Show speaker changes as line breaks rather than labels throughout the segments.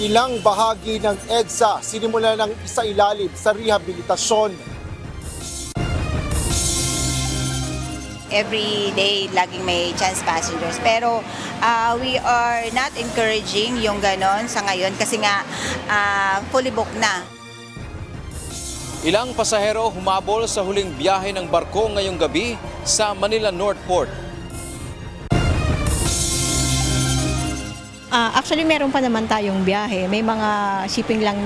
Ilang bahagi ng EDSA sinimula ng isailalim sa rehabilitasyon.
Every day, laging may chance passengers. Pero we are not encouraging yung ganon sa ngayon kasi nga fully booked na.
Ilang pasahero humabol sa huling biyahe ng barko ngayong gabi sa Manila North Port.
Actually, meron pa naman tayong biyahe. May mga shipping lang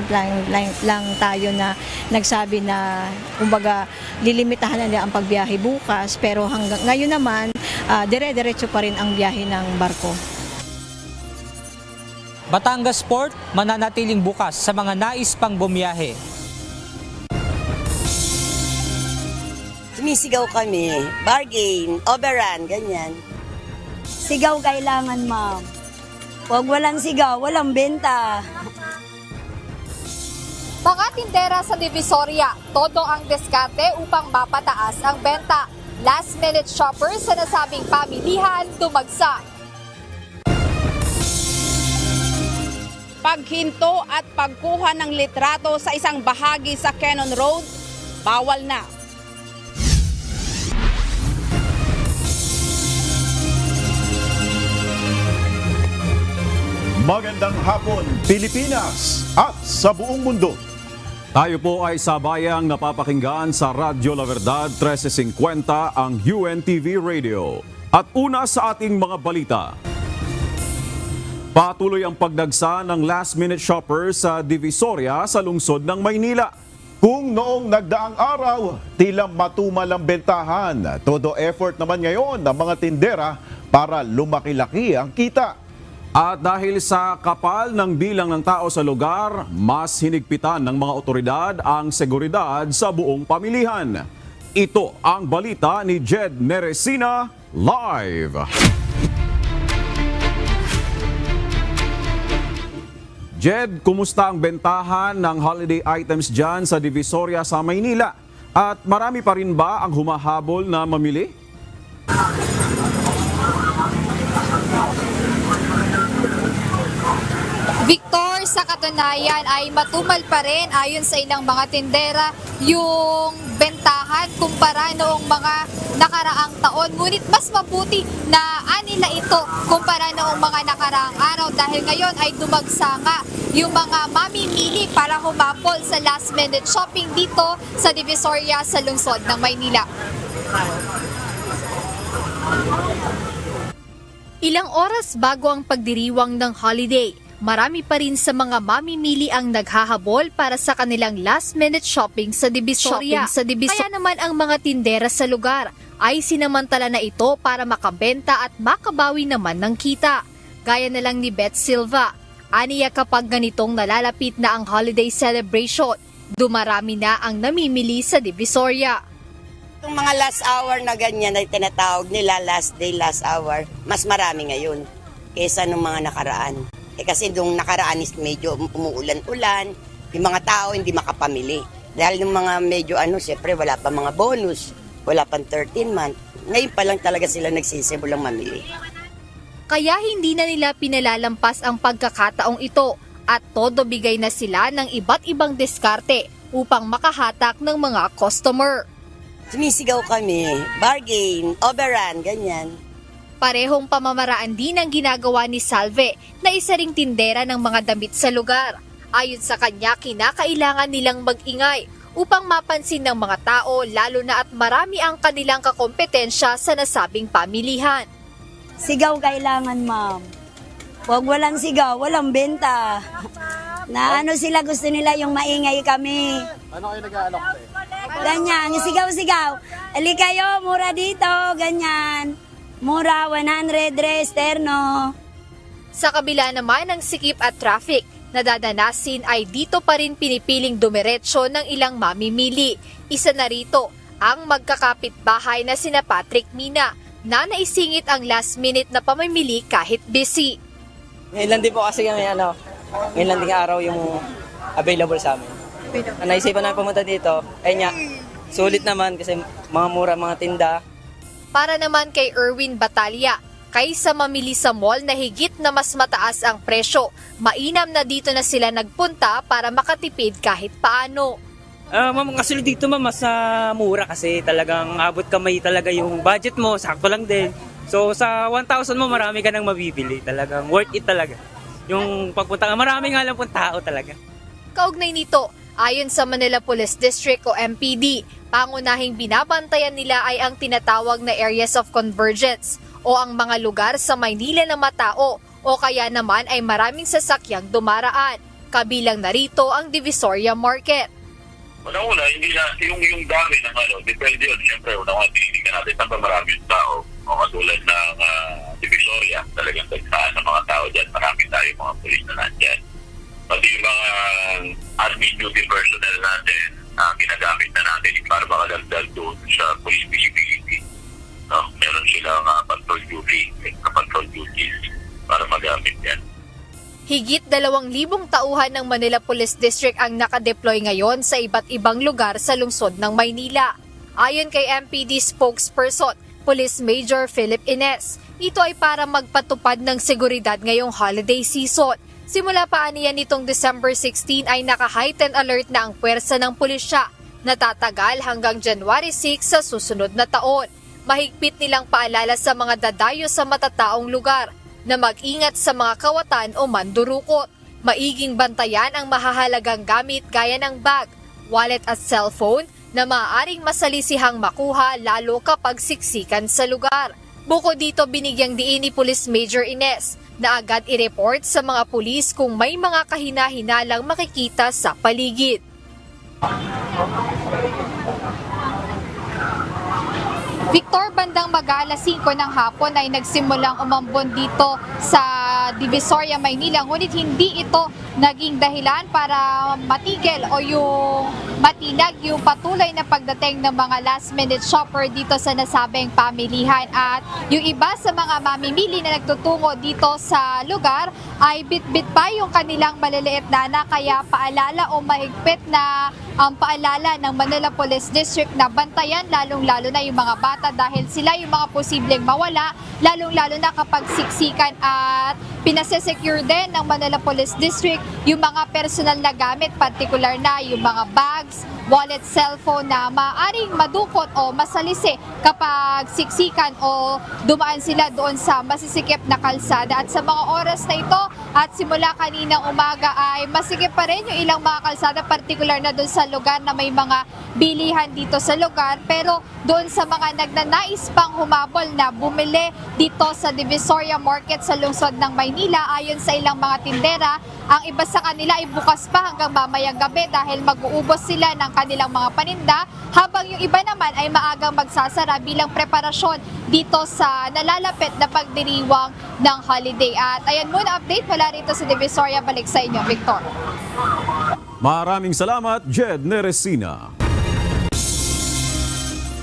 tayo na nagsabi na kumbaga lilimitahan na nila ang pagbiyahe bukas. Pero hanggang ngayon naman, dire-diretso pa rin ang biyahe ng barko.
Batangas Port mananatiling bukas sa mga nais pang bumiyahe.
Sumisigaw kami, bargain, overrun, ganyan.
Sigaw kailangan, ma'am. Huwag walang sigaw, walang benta.
Mga tindera sa Divisoria, todo ang diskarte upang mapataas ang benta. Last-minute shoppers sa nasabing pamilihan dumagsa.
Paghinto at pagkuha ng litrato sa isang bahagi sa Cannon Road, bawal na.
Magandang hapon, Pilipinas at sa buong mundo. Tayo po ay sabayang napapakinggan sa Radyo La Verdad 1350 ang UNTV Radio. At una sa ating mga balita. Patuloy ang pagdagsa ng last-minute shoppers sa Divisoria sa lungsod ng Maynila. Kung noong nagdaang araw, tila matumal ang bentahan, todo effort naman ngayon ng mga tindera para lumaki-laki ang kita. At dahil sa kapal ng bilang ng tao sa lugar, mas hinigpitan ng mga otoridad ang seguridad sa buong pamilihan. Ito ang balita ni Jed Neresina live. Jed, kumusta ang bentahan ng holiday items dyan sa Divisoria sa Maynila? At marami pa rin ba ang humahabol na mamili?
Victor, sa katunayan ay matumal pa rin ayon sa ilang mga tindera yung bentahan kumpara noong mga nakaraang taon. Ngunit mas mabuti na anila ito kumpara noong mga nakaraang araw dahil ngayon ay dumagsa nga yung mga mamimili para humapol sa last minute shopping dito sa Divisoria sa lungsod ng Maynila. Ilang oras bago ang pagdiriwang ng holiday, marami pa rin sa mga mamimili ang naghahabol para sa kanilang last-minute shopping sa Divisoria. Kaya naman ang mga tindera sa lugar ay sinamantala na ito para makabenta at makabawi naman ng kita. Gaya na lang ni Beth Silva. Aniya kapag ganitong nalalapit na ang holiday celebration, dumarami na ang namimili sa Divisoria.
Itong mga last hour na ganyan ay tinatawag nila last day, last hour, mas marami ngayon kaysa nung mga nakaraan. Kasi nung nakaraan is medyo umuulan-ulan, yung mga tao hindi makapamili. Dahil yung mga medyo siyempre wala pa mga bonus, wala pang 13 month. Ngayon pa lang talaga sila nagsisimulang mamili.
Kaya hindi na nila pinalalampas ang pagkakataong ito at todo bigay na sila ng iba't ibang diskarte upang makahatak ng mga customer.
Sumisigaw kami, bargain, overrun, ganyan.
Parehong pamamaraan din ang ginagawa ni Salve na isa ring tindera ng mga damit sa lugar. Ayon sa kanya, kinakailangan nilang mag-ingay upang mapansin ng mga tao lalo na at marami ang kanilang kakompetensya sa nasabing pamilihan.
Sigaw kailangan, ma'am. Huwag walang sigaw, walang benta. Na sila gusto nila yung maingay kami.
Ano kayo nag-aalok?
Ganyan, sigaw-sigaw. Ali kayo, mura dito, ganyan. Mura, 100 dress, terno.
Sa kabila naman ng sikip at traffic, nadadanasin ay dito pa rin pinipiling dumiretso ng ilang mamimili. Isa na rito ang magkakapitbahay na sina Patrick Mina na naisingit ang last minute na pamimili kahit busy.
Ngayon lang din po kasi kami ngayon lang din araw yung available sa amin. Naisipan namin pumunta dito, ay nga, sulit naman kasi mga mura, mga tinda.
Para naman kay Erwin Batalya, kaysa mamili sa mall na higit na mas mataas ang presyo. Mainam na dito na sila nagpunta para makatipid kahit paano.
Ma'am, kasi dito ma'am, mas mura kasi talagang abot kamay talaga yung budget mo, sakto lang din. So sa 1,000 mo, marami ka nang mabibili. Talagang worth it talaga. Yung pagpunta ka, marami nga lang pong tao talaga.
Kaugnay nito, ayon sa Manila Police District o MPD, pangunahing binabantayan nila ay ang tinatawag na areas of convergence o ang mga lugar sa Maynila na matao o kaya naman ay maraming sasakyang dumaraan. Kabilang narito ang Divisoria Market.
Una-una, hindi na yung dami ng depende yun. Siyempre, una-una, tinitingnan natin saan ba marami yung tao. O katulad ng Divisoria, talagang tagsaan ng mga tao dyan. Marami tayo mga pulis na nandyan. Pati yung mga admin duty personnel natin, ginagamit na natin para makadagdag doon sa police visibility. No? Meron silang patrol duty, patrol duties para magamit yan.
Higit 2,000 tauhan ng Manila Police District ang nakadeploy ngayon sa iba't ibang lugar sa lungsod ng Maynila. Ayon kay MPD spokesperson, Police Major Philip Ines, ito ay para magpatupad ng seguridad ngayong holiday season. Simula pa aniyan nitong December 16 ay naka-heightened alert na ang puwersa ng pulisya na tatagal hanggang January 6 sa susunod na taon. Mahigpit nilang paalala sa mga dadayo sa matataong lugar na mag-ingat sa mga kawatan o mandurukot. Maiging bantayan ang mahahalagang gamit gaya ng bag, wallet at cellphone na maaaring masalisihang makuha lalo kapag siksikan sa lugar. Bukod dito, binigyang diin ni Police Major Ines na agad i-report sa mga pulis kung may mga kahina-hinalang makikita sa paligid. Victor, bandang mag-aalas 5 ng hapon ay nagsimulang umambon dito sa Divisoria, Maynila. Ngunit hindi ito naging dahilan para matigil o yung matinag yung patuloy na pagdating ng mga last-minute shopper dito sa nasabing pamilihan. At yung iba sa mga mamimili na nagtutungo dito sa lugar ay bit-bit pa yung kanilang maliliit na anak. Kaya paalala o mahigpit na ang paalala ng Manila Police District na bantayan lalong-lalo na yung mga bata dahil sila yung mga posibleng mawala, lalong-lalo na kapag siksikan. At pinasesecure din ng Manila Police District yung mga personal na gamit, particular na yung mga bags, wallet, cellphone na maaaring madukot o masalisi kapag siksikan o dumaan sila doon sa masisikip na kalsada. At sa mga oras na ito at simula kaninang umaga ay masikip pa rin yung ilang mga kalsada, particular na doon sa lugar na may mga bilihan dito sa lugar. Pero doon sa mga nagnanais pang humabol na bumili dito sa Divisoria Market sa lungsod ng Maynila, ayon sa ilang mga tindera, ang iba sa kanila ay bukas pa hanggang mamayang gabi dahil mag-uubos sila ng kanilang mga paninda, habang yung iba naman ay maagang magsasara bilang preparasyon dito sa nalalapit na pagdiriwang ng holiday. At ayan muna update mula rito sa Divisoria. Balik sa inyo, Victor.
Maraming salamat, Jed Neresina.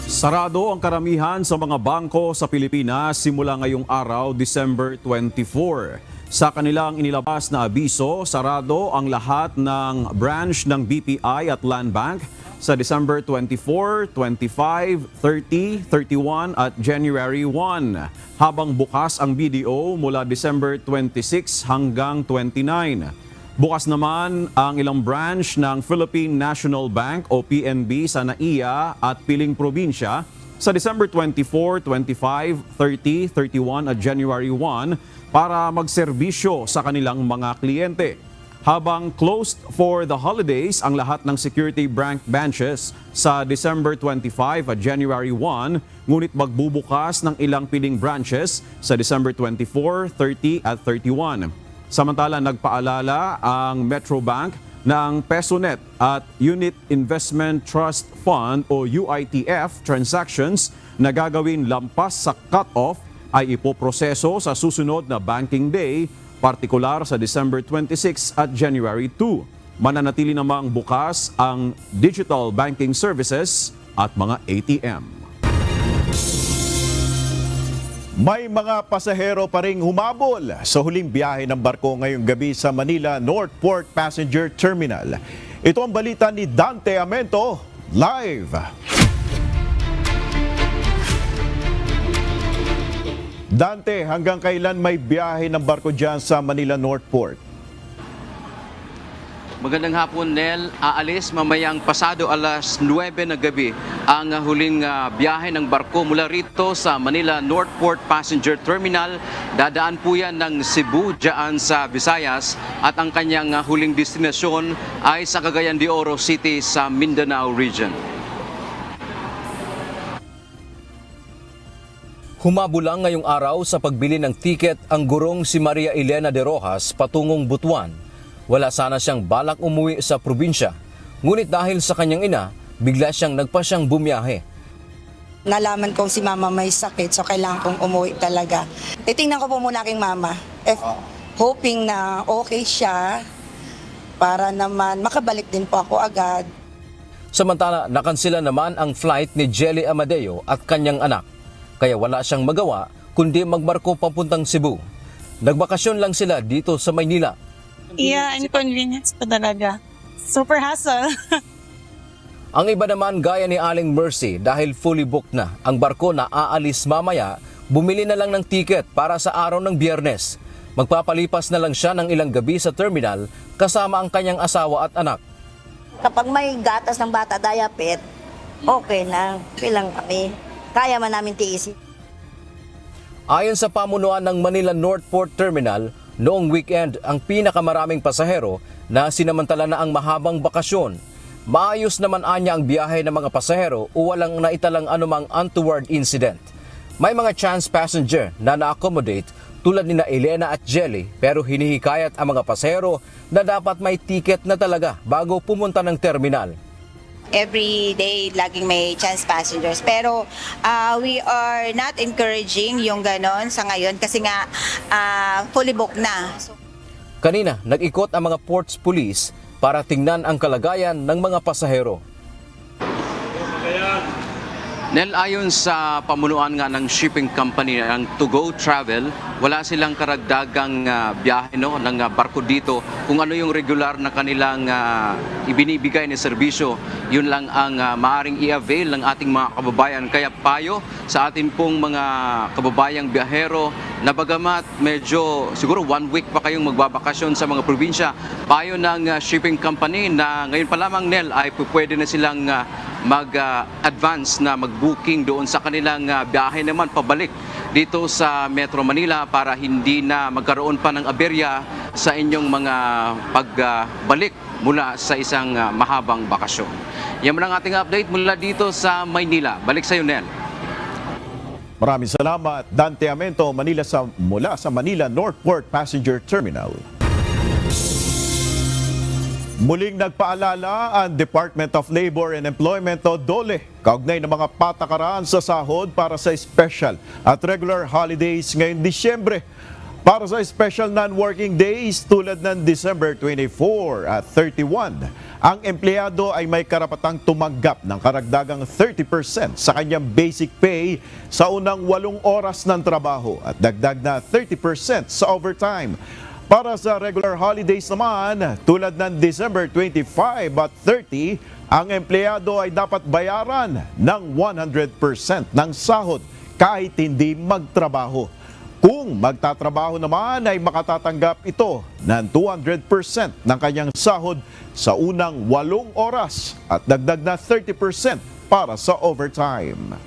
Sarado ang karamihan sa mga bangko sa Pilipinas simula ngayong araw, December 24. Sa kanilang inilabas na abiso, sarado ang lahat ng branch ng BPI at Land Bank sa December 24, 25, 30, 31 at January 1, habang bukas ang BDO mula December 26 hanggang 29. Bukas naman ang ilang branch ng Philippine National Bank o PNB sa NAIA at piling probinsya sa December 24, 25, 30, 31 at January 1 para magserbisyo sa kanilang mga kliyente. Habang closed for the holidays ang lahat ng Security Bank branches sa December 25 at January 1, ngunit magbubukas ng ilang piling branches sa December 24, 30 at 31. Samantala, nagpaalala ang Metro Bank ng PesoNet at Unit Investment Trust Fund o UITF transactions na gagawin lampas sa cut-off ay ipoproseso sa susunod na banking day, partikular sa December 26 at January 2. Mananatili namang bukas ang digital banking services at mga ATM.
May mga pasahero pa ring humabol sa huling biyahe ng barko ngayong gabi sa Manila Northport Passenger Terminal. Ito ang balita ni Dante Amento, live. Dante, hanggang kailan may biyahe ng barko dyan sa Manila North Port?
Magandang hapon, Nel. Aalis mamayang pasado alas 9 na gabi ang huling biyahe ng barko mula rito sa Manila North Port Passenger Terminal. Dadaan po yan ng Cebu dyan sa Visayas at ang kanyang huling destinasyon ay sa Cagayan de Oro City sa Mindanao Region. Humabulang ngayong araw sa pagbili ng tiket ang gurong si Maria Elena de Rojas patungong Butuan. Wala sana siyang balak umuwi sa probinsya, ngunit dahil sa kanyang ina, bigla siyang nagpasyang bumiyahe.
Nalaman kong si mama may sakit, so kailangan kong umuwi talaga. Titingnan ko po muna aking mama, hoping na okay siya, para naman makabalik din po ako agad.
Samantala, nakansela naman ang flight ni Jelly Amadeo at kanyang anak, kaya wala siyang magawa kundi magbarko papuntang Cebu. Nagbakasyon lang sila dito sa Maynila.
Yeah, inconvenience pa talaga. Super hassle.
Ang iba naman gaya ni Aling Mercy dahil fully booked na ang barko na aalis mamaya, bumili na lang ng tiket para sa araw ng Biyernes. Magpapalipas na lang siya ng ilang gabi sa terminal kasama ang kanyang asawa at anak.
Kapag may gatas ng bata, diaper, okay na. Kailang kami. Kaya man namin tiisin.
Ayon sa pamunuan ng Manila North Port Terminal, noong weekend ang pinakamaraming pasahero na sinamantala na ang mahabang bakasyon. Maayos naman anya ang biyahe ng mga pasahero o walang naitalang anumang untoward incident. May mga chance passenger na na-accommodate tulad ni na Elena at Jelly pero hinihikayat ang mga pasahero na dapat may ticket na talaga bago pumunta ng terminal.
Every day, laging may chance passengers. Pero we are not encouraging yung ganon sa ngayon kasi nga fully booked na.
Kanina, nag-ikot ang mga ports police para tingnan ang kalagayan ng mga pasahero. Nel, ayon sa pamunuan nga ng shipping company ng To Go Travel, wala silang karagdagang biyahe ng barko dito. Kung ano yung regular na kanilang ibinibigay na serbisyo, yun lang ang maaring i-avail ng ating mga kababayan. Kaya payo sa ating pong mga kababayang biyahero na bagamat medyo siguro 1 week pa kayong magbabakasyon sa mga probinsya, payo ng shipping company na ngayon pa lamang, Nel, ay pwede na silang mag-advance na mag-booking doon sa kanilang biyahe naman pabalik dito sa Metro Manila para hindi na magkaroon pa ng aberya sa inyong mga pagbalik mula sa isang mahabang bakasyon. Yan ang ating update mula dito sa Maynila. Balik sa iyo, Nel.
Maraming salamat, Dante Amento, mula sa Manila North Port Passenger Terminal. Muling nagpaalala ang Department of Labor and Employment o DOLE kaugnay ng mga patakaran sa sahod para sa special at regular holidays ngayong Disyembre. Para sa special non-working days tulad ng December 24 at 31, ang empleyado ay may karapatang tumanggap ng karagdagang 30% sa kanyang basic pay sa unang 8 oras ng trabaho at dagdag na 30% sa overtime. Para sa regular holidays naman, tulad ng December 25 at 30, ang empleyado ay dapat bayaran ng 100% ng sahod kahit hindi magtrabaho. Kung magtatrabaho naman ay makatatanggap ito ng 200% ng kanyang sahod sa unang 8 oras at dagdag na 30% para sa overtime.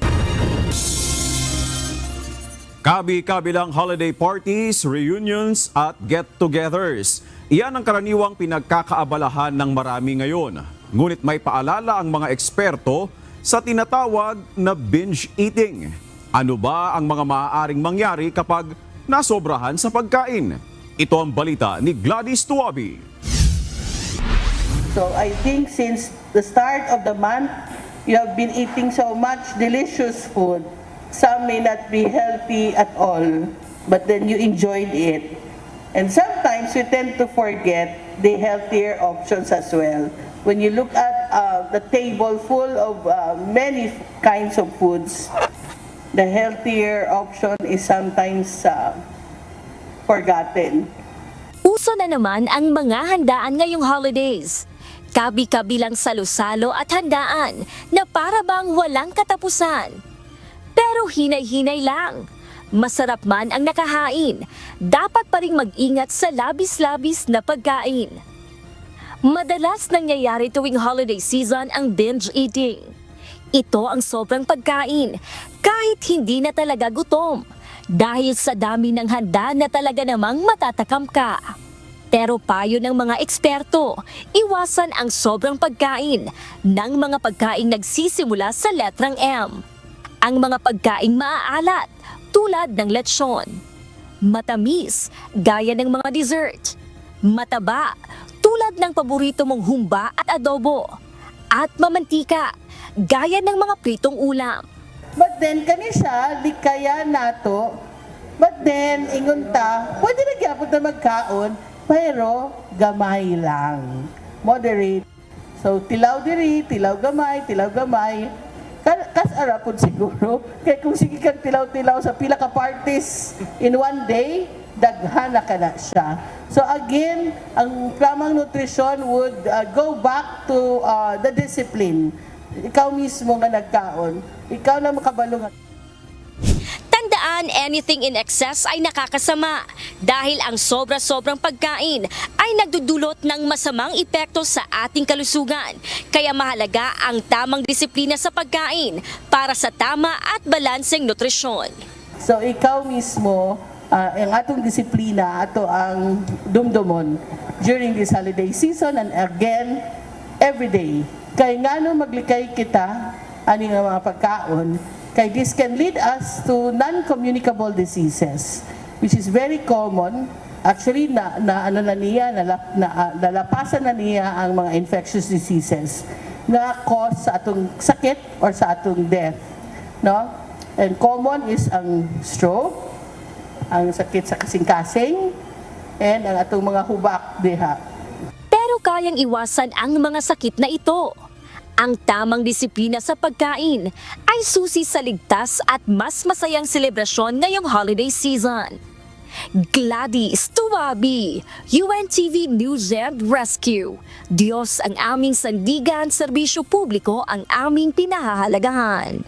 Kabi-kabilang holiday parties, reunions at get-togethers. Iyan ang karaniwang pinagkakaabalahan ng marami ngayon. Ngunit may paalala ang mga eksperto sa tinatawag na binge eating. Ano ba ang mga maaaring mangyari kapag nasobrahan sa pagkain? Ito ang balita ni Gladys Tuabi.
So I think since the start of the month, you have been eating so much delicious food. Some may not be healthy at all, but then you enjoyed it. And sometimes we tend to forget the healthier options as well. When you look at the table full of many kinds of foods, the healthier option is sometimes forgotten.
Uso na naman ang mga handaan ngayong holidays. Kabi-kabilang salo-salo at handaan na para bang walang katapusan. Pero hinay-hinay lang. Masarap man ang nakahain, dapat pa ring mag-ingat sa labis-labis na pagkain. Madalas nangyayari tuwing holiday season ang binge eating. Ito ang sobrang pagkain, kahit hindi na talaga gutom, dahil sa dami ng handa na talaga namang matatakam ka. Pero payo ng mga eksperto, iwasan ang sobrang pagkain ng mga pagkaing nagsisimula sa letrang M. Ang mga pagkaing maaalat tulad ng lechon, matamis gaya ng mga dessert, mataba tulad ng paborito mong humba at adobo, at mamantika gaya ng mga pritong ulam.
But then, kani siya, di kaya nato. But then, ingon ta, pwede na gyapon na magkaon, pero gamay lang. Moderate. So, tilaw diri, tilaw gamay. Kas arapod siguro. Kaya kung sige kang tilaw-tilaw sa pila ka parties in one day, daghana ka na siya. So again, ang tamang nutrition would go back to the discipline. Ikaw mismo nga nagkaon. Ikaw na makabalungan.
Tandaan, anything in excess ay nakakasama dahil ang sobra-sobrang pagkain ay nagdudulot ng masamang epekto sa ating kalusugan. Kaya mahalaga ang tamang disiplina sa pagkain para sa tama at balanseng nutrisyon.
So ikaw mismo, ang atong disiplina, ato ang dumdumon during this holiday season and again, every day. Kaya nga no maglikay kita, ani nga mga pagkaon, kay this can lead us to non-communicable diseases, which is very common. Actually, nalapasan na niya ang mga infectious diseases na cause sa atong sakit or sa atong death. No? And common is ang stroke, ang sakit sa kasing-kasing, and ang atong mga hubak diha.
Pero kayang iwasan ang mga sakit na ito. Ang tamang disiplina sa pagkain ay susi sa ligtas at mas masayang selebrasyon ngayong holiday season. Gladys Tuwabi, UNTV News and Rescue. Diyos ang aming sandigan, serbisyo publiko ang aming pinahahalagahan.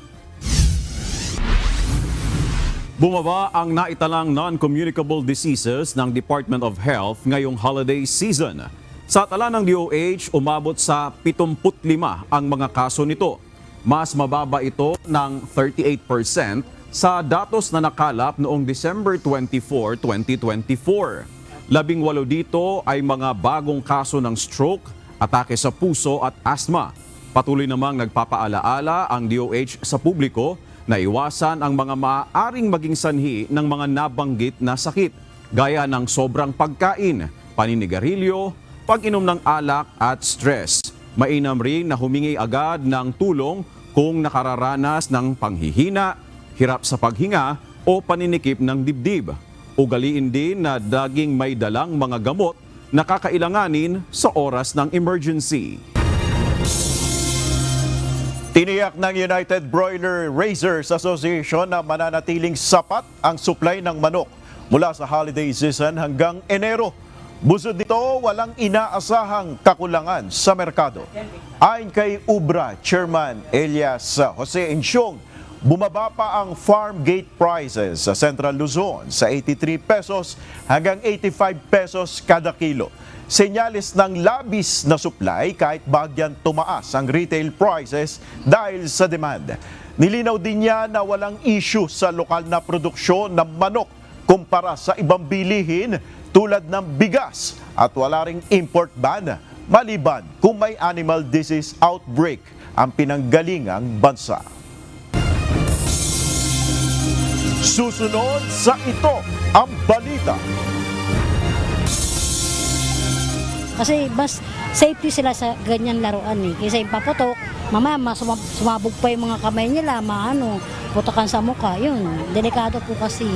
Bumaba ang naitalang non-communicable diseases ng Department of Health ngayong holiday season. Sa tala ng DOH, umabot sa 75 ang mga kaso nito. Mas mababa ito ng 38% sa datos na nakalap noong December 24, 2024. 18 dito ay mga bagong kaso ng stroke, atake sa puso at asthma. Patuloy namang nagpapaalaala ang DOH sa publiko na iwasan ang mga maaaring maging sanhi ng mga nabanggit na sakit, gaya ng sobrang pagkain, paninigarilyo, pag-inom ng alak at stress. Mainam rin na humingi agad ng tulong kung nakararanas ng panghihina, hirap sa paghinga o paninikip ng dibdib. Ugaliin din na daging may dalang mga gamot na kakailanganin sa oras ng emergency.
Tiniyak ng United Broiler Raisers Association na mananatiling sapat ang supply ng manok mula sa holiday season hanggang Enero. Busod dito, walang inaasahang kakulangan sa merkado. Ayon kay UBRA Chairman Elias Jose Ensyong, bumaba pa ang farm gate prices sa Central Luzon sa 83 pesos hanggang 85 pesos kada kilo. Senyalis ng labis na supply kahit bagyan tumaas ang retail prices dahil sa demand. Nilinaw din niya na walang issue sa lokal na produksyon ng manok kumpara sa ibang bilihin tulad ng bigas at wala ring import ban maliban kung may animal disease outbreak ang pinanggalingang bansa. Susunod sa ito ang balita.
Kasi mas safety sila sa ganyan laruan eh. Kasi ipaputok, mamaya sumabog pa yung mga kamay nila, putokan sa mukha. Yun, delikado po kasi.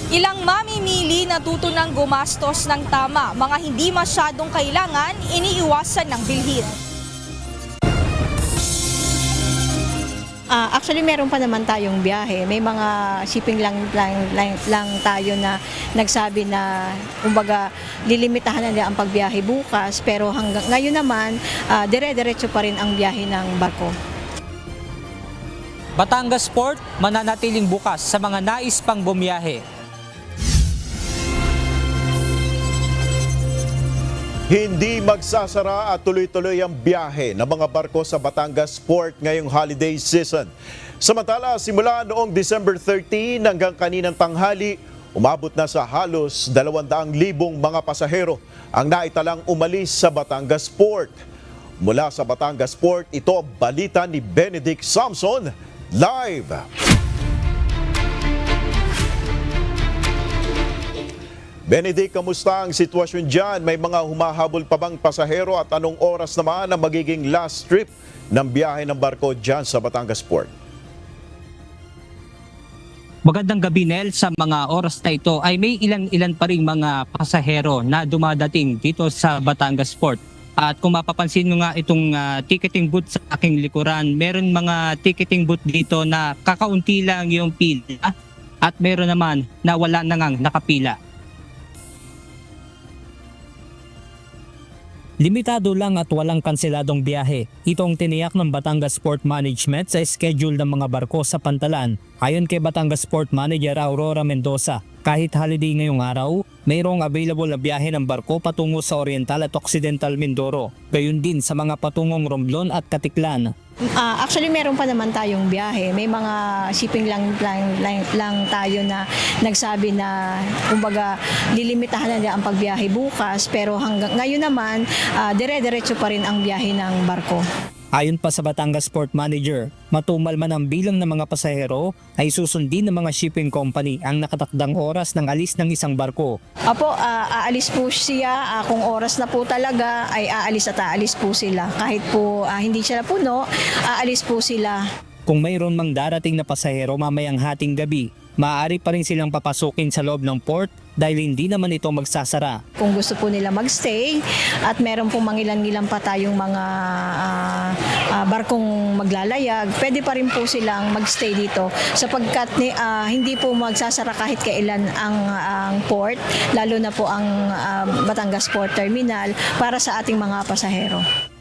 Ilang mamimili natutunang gumastos ng tama, mga hindi masyadong kailangan, iniiwasan ng bilhin.
Actually, meron pa naman tayong biyahe. May mga shipping lang tayo na nagsabi na, kumbaga, lilimitahan na nila ang pagbiyahe bukas. Pero hanggang ngayon naman, dire-diretso pa rin ang biyahe ng barko.
Batangas Port mananatiling bukas sa mga nais pang bumiyahe.
Hindi magsasara at tuloy-tuloy ang biyahe ng mga barko sa Batangas Port ngayong holiday season. Samantala, simula noong December 13 hanggang kaninang tanghali, umabot na sa halos 200,000 mga pasahero ang naitalang umalis sa Batangas Port. Mula sa Batangas Port, ito ang balita ni Benedict Samson, live! Benedict, kamusta ang sitwasyon dyan? May mga humahabol pa bang pasahero at anong oras naman ang magiging last trip ng biyahe ng barko dyan sa Batangas Port?
Magandang gabi, Nel. Sa mga oras na ito ay may ilan pa ring mga pasahero na dumadating dito sa Batangas Port. At kung mapapansin mo nga itong ticketing booth sa aking likuran, meron mga ticketing booth dito na kakaunti lang yung pila at meron naman na wala na ngang nakapila. Limitado lang at walang kanseladong biyahe. Ito ang tiniyak ng Batangas Port Management sa schedule ng mga barko sa Pantalan. Ayon kay Batangas Port Manager Aurora Mendoza, kahit holiday ngayong araw, mayroong available na biyahe ng barko patungo sa Oriental at Occidental Mindoro. Gayon din sa mga patungong Romblon at Katiklan.
Actually, meron pa naman tayong biyahe. May mga shipping lang tayo na nagsabi na kumbaga lilimitahan na ang pagbiyahe bukas, pero hanggang ngayon naman dire-diretso pa rin ang biyahe ng barko.
Ayon pa sa Batangas Port Manager, matumal man ang bilang ng mga pasahero ay susundin ng mga shipping company ang nakatakdang oras ng alis ng isang barko.
Apo, aalis po siya kung oras na po talaga ay aalis at aalis po sila. Kahit po hindi sila puno, aalis po sila.
Kung mayroon mang darating na pasahero mamayang hating gabi, maaari pa rin silang papasukin sa loob ng port dahil hindi naman ito magsasara.
Kung gusto po nila magstay at meron pong mangilan-ngilan pa tayong mga barkong maglalayag, pwede pa rin po silang magstay dito sapagkat hindi po magsasara kahit kailan ang port, lalo na po ang Batangas Port Terminal para sa ating mga pasahero.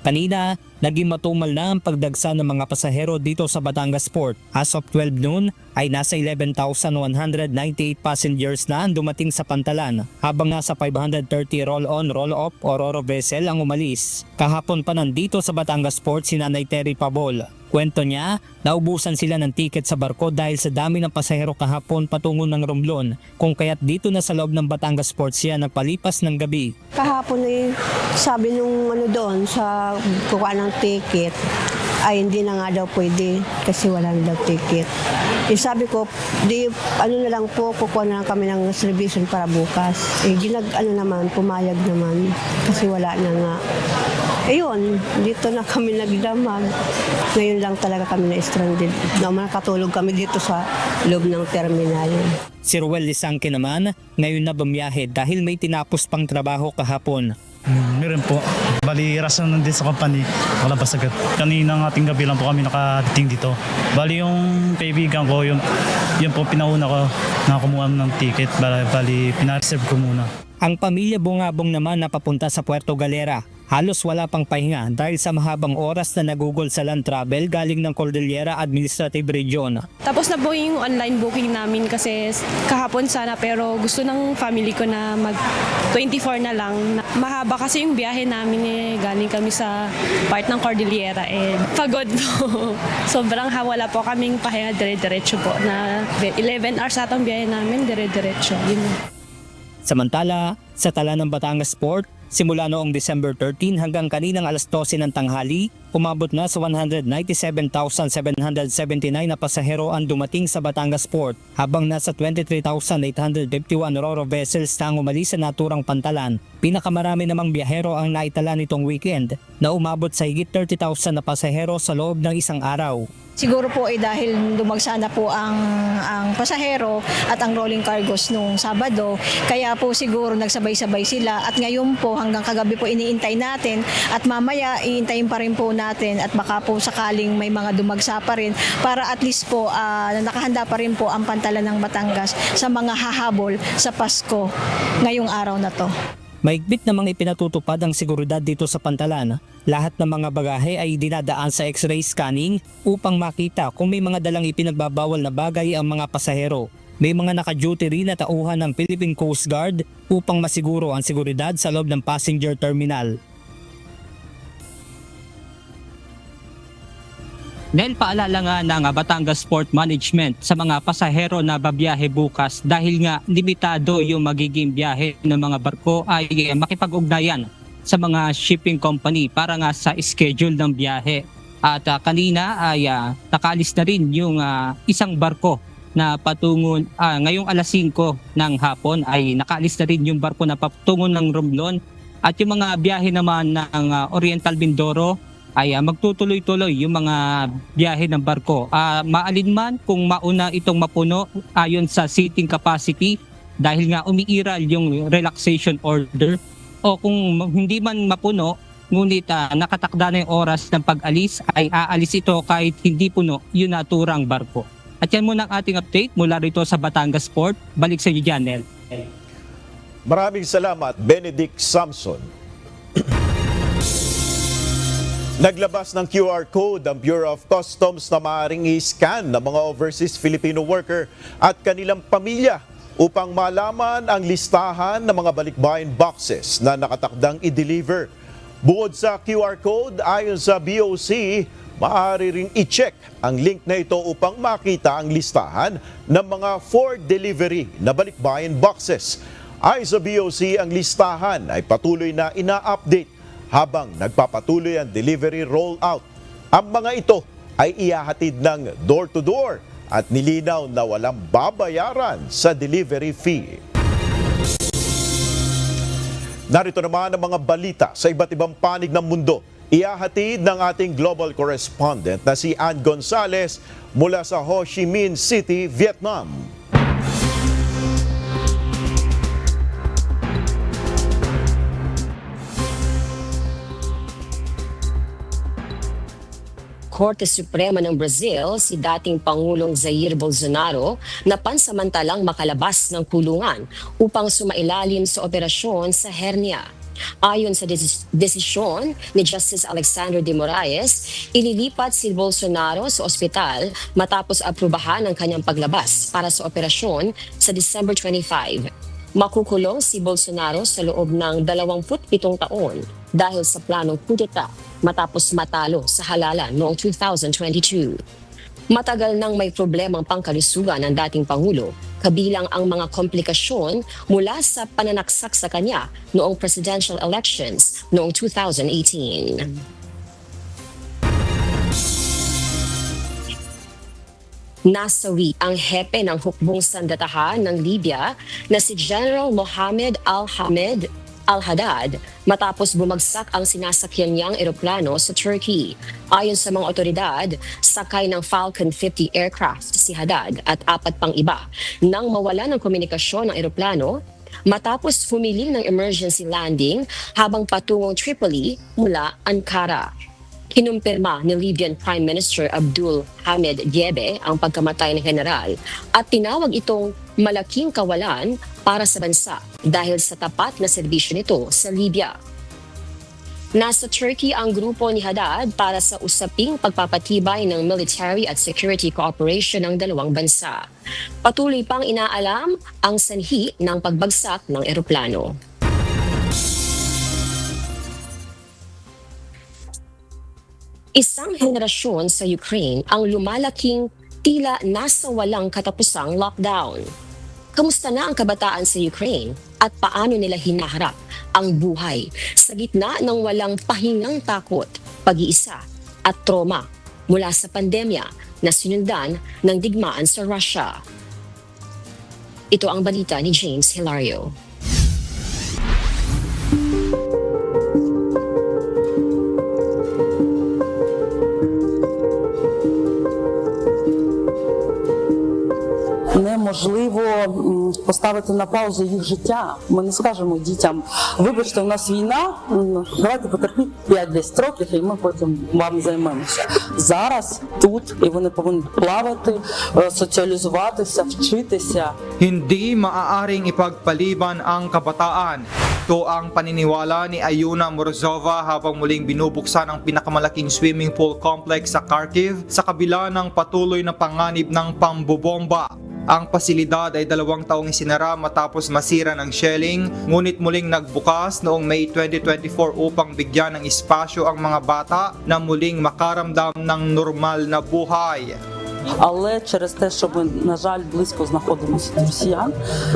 Kanina, naging matumal na ang pagdagsa ng mga pasahero dito sa Batangas Port. As of 12 noon, ay nasa 11,198 passengers na ang dumating sa Pantalan, habang nasa 530 roll-on, roll-off o ro-ro vessel ang umalis. Kahapon pa nandito sa Batangas Port si Nanay Terry Pabol. Kwento niya, naubusan sila ng tiket sa barko dahil sa dami ng pasahero kahapon patungo ng Romblon, kung kaya't dito na sa loob ng Batangas Port siya nagpalipas ng gabi.
Kahapon sabi nung doon sa kukuha ng ticket, ay hindi na nga daw pwede kasi wala na daw ticket. Sabi ko, na lang po, kukuha na lang kami ng reservation para bukas. Pumayag naman kasi wala na nga. Ayun, dito na kami nagdamag. Ngayon lang talaga kami na-stranded. Nakatulog kami dito sa loob ng terminal.
Si Ruel Lisangke naman, ngayon na bumiyahe dahil may tinapos pang trabaho kahapon.
Meron po. Bali, rason din sa company. Wala pa sagot. Kaninang ating gabi lang po kami nakadating dito. Bali, yung kaibigan ko, yun po pinauna ko na kumuha ng ticket. Bali, pinareserve ko muna.
Ang pamilya Bungabong naman na papunta sa Puerto Galera. Halos wala pang pahinga dahil sa mahabang oras na nagugol sa land travel galing ng Cordillera Administrative Region.
Tapos na po yung online booking namin kasi kahapon sana pero gusto ng family ko na mag 24 na lang. Mahaba kasi yung biyahe namin galing kami sa part ng Cordillera pagod po. Sobrang wala po kaming pahinga, dire-diretso po na 11 hours atang biyahe namin, dire-diretso.
Samantala, sa tala ng Batangas Port, simula noong December 13 hanggang kaninang alas 12 ng tanghali, umabot na sa 197,779 na pasahero ang dumating sa Batangas Port, habang nasa 23,851 ro-ro vessels na ang umalis sa naturang Pantalan. Pinakamarami namang biyahero ang naitala nitong weekend na umabot sa higit 30,000 na pasahero sa loob ng isang araw.
Siguro po dahil dumagsa na po ang pasahero at ang rolling cargos nung Sabado, kaya po siguro nagsabay-sabay sila at ngayon po hanggang kagabi po iniintay natin at mamaya iintayin pa rin po natin at baka po sakaling may mga dumagsa pa rin para at least po nakahanda pa rin po ang Pantalan ng Batangas sa mga hahabol sa Pasko ngayong araw na to.
Maigpit namang ipinatutupad ang seguridad dito sa Pantalan. Lahat ng mga bagahe ay dinadaan sa X-ray scanning upang makita kung may mga dalang ipinagbabawal na bagay ang mga pasahero. May mga naka-duty rin na tauhan ng Philippine Coast Guard upang masiguro ang seguridad sa loob ng passenger terminal. Dahil paalala nga ng Batangas Port Management sa mga pasahero na babiyahe bukas dahil nga limitado yung magiging biyahe ng mga barko ay makipag-ugnayan sa mga shipping company para nga sa schedule ng biyahe. At kanina ay nakalis na rin yung isang barko na patungo ngayong alas 5 ng hapon ay nakalis na rin yung barko na patungo ng Romblon at yung mga biyahe naman ng Oriental Mindoro ay magtutuloy-tuloy yung mga biyahe ng barko. Maalinman kung mauna itong mapuno ayon sa seating capacity dahil nga umiiral yung relaxation order o kung hindi man mapuno ngunit nakatakda na yung oras ng pag-alis ay aalis ito kahit hindi puno yung naturang barko. At yan muna ang ating update mula rito sa Batangas Port. Balik sa iyo, Janel.
Maraming salamat, Benedict Samson. Naglabas ng QR code ang Bureau of Customs na maaaring i-scan ng mga overseas Filipino worker at kanilang pamilya upang malaman ang listahan ng mga balikbayan boxes na nakatakdang i-deliver. Bukod sa QR code, ayon sa BOC, maaari ring i-check ang link na ito upang makita ang listahan ng mga for delivery na balikbayan boxes. Ayon sa BOC, ang listahan ay patuloy na ina-update habang nagpapatuloy ang delivery rollout. Ang mga ito ay ihahatid ng door-to-door at nilinaw na walang babayaran sa delivery fee. Narito naman ang mga balita sa iba't ibang panig ng mundo. Ihahatid ng ating global correspondent na si Ann Gonzalez mula sa Ho Chi Minh City, Vietnam.
Korte Suprema ng Brazil, si dating Pangulong Jair Bolsonaro na pansamantalang makalabas ng kulungan upang sumailalim sa operasyon sa hernia. Ayon sa desisyon ni Justice Alexander de Moraes, ililipat si Bolsonaro sa ospital matapos aprubahan ang kanyang paglabas para sa operasyon sa December 25. Makukulong si Bolsonaro sa loob ng 27 taon dahil sa planong kudeta matapos matalo sa halalan noong 2022. Matagal nang may problemang pangkalusugan ng dating Pangulo, kabilang ang mga komplikasyon mula sa pananaksak sa kanya noong presidential elections noong 2018. Nasawi ang hepe ng hukbong sandatahan ng Libya na si General Mohammed Al-Haddad matapos bumagsak ang sinasakyan niyang eroplano sa Turkey. Ayon sa mga otoridad, sakay ng Falcon 50 aircraft si Haddad at 4 pang iba nang mawala ng komunikasyon ng eroplano matapos humiling ng emergency landing habang patungong Tripoli mula Ankara. Kinumpirma ni Libyan Prime Minister Abdul Hamid Diebe ang pagkamatay ng general at tinawag itong malaking kawalan para sa bansa dahil sa tapat na serbisyo nito sa Libya. Nasa Turkey ang grupo ni Haddad para sa usaping pagpapatibay ng military at security cooperation ng dalawang bansa. Patuloy pang inaalam ang sanhi ng pagbagsak ng eroplano. Isang henerasyon sa Ukraine ang lumalaking tila nasa walang katapusang lockdown. Kamusta na ang kabataan sa Ukraine at paano nila hinaharap ang buhay sa gitna ng walang pahingang takot, pag-iisa at trauma mula sa pandemya na sinundan ng digmaan sa Russia? Ito ang balita ni James Hilario.
Неможливо поставити на паузу їх життя. Ми не скажемо дітям, вибачте, у нас війна, давайте потерпіть 5-10 років і ми потім вам займемося. Зараз, тут, і вони повинні плавати, соціалізуватися, вчитися.
Hindi maaaring ipagpaliban ang kabataan
Ito ang paniniwala ni Ayuna Morozova habang muling binubuksan ang pinakamalaking swimming pool complex sa Kharkiv sa kabila ng patuloy na panganib ng pambobomba. Ang pasilidad ay 2 taong isinara matapos masira ng shelling, ngunit muling nagbukas noong May 2024 upang bigyan ng espasyo ang mga bata na muling makaramdam ng normal na buhay.
Але через те, що ми, на жаль, близько знаходимося від росіян,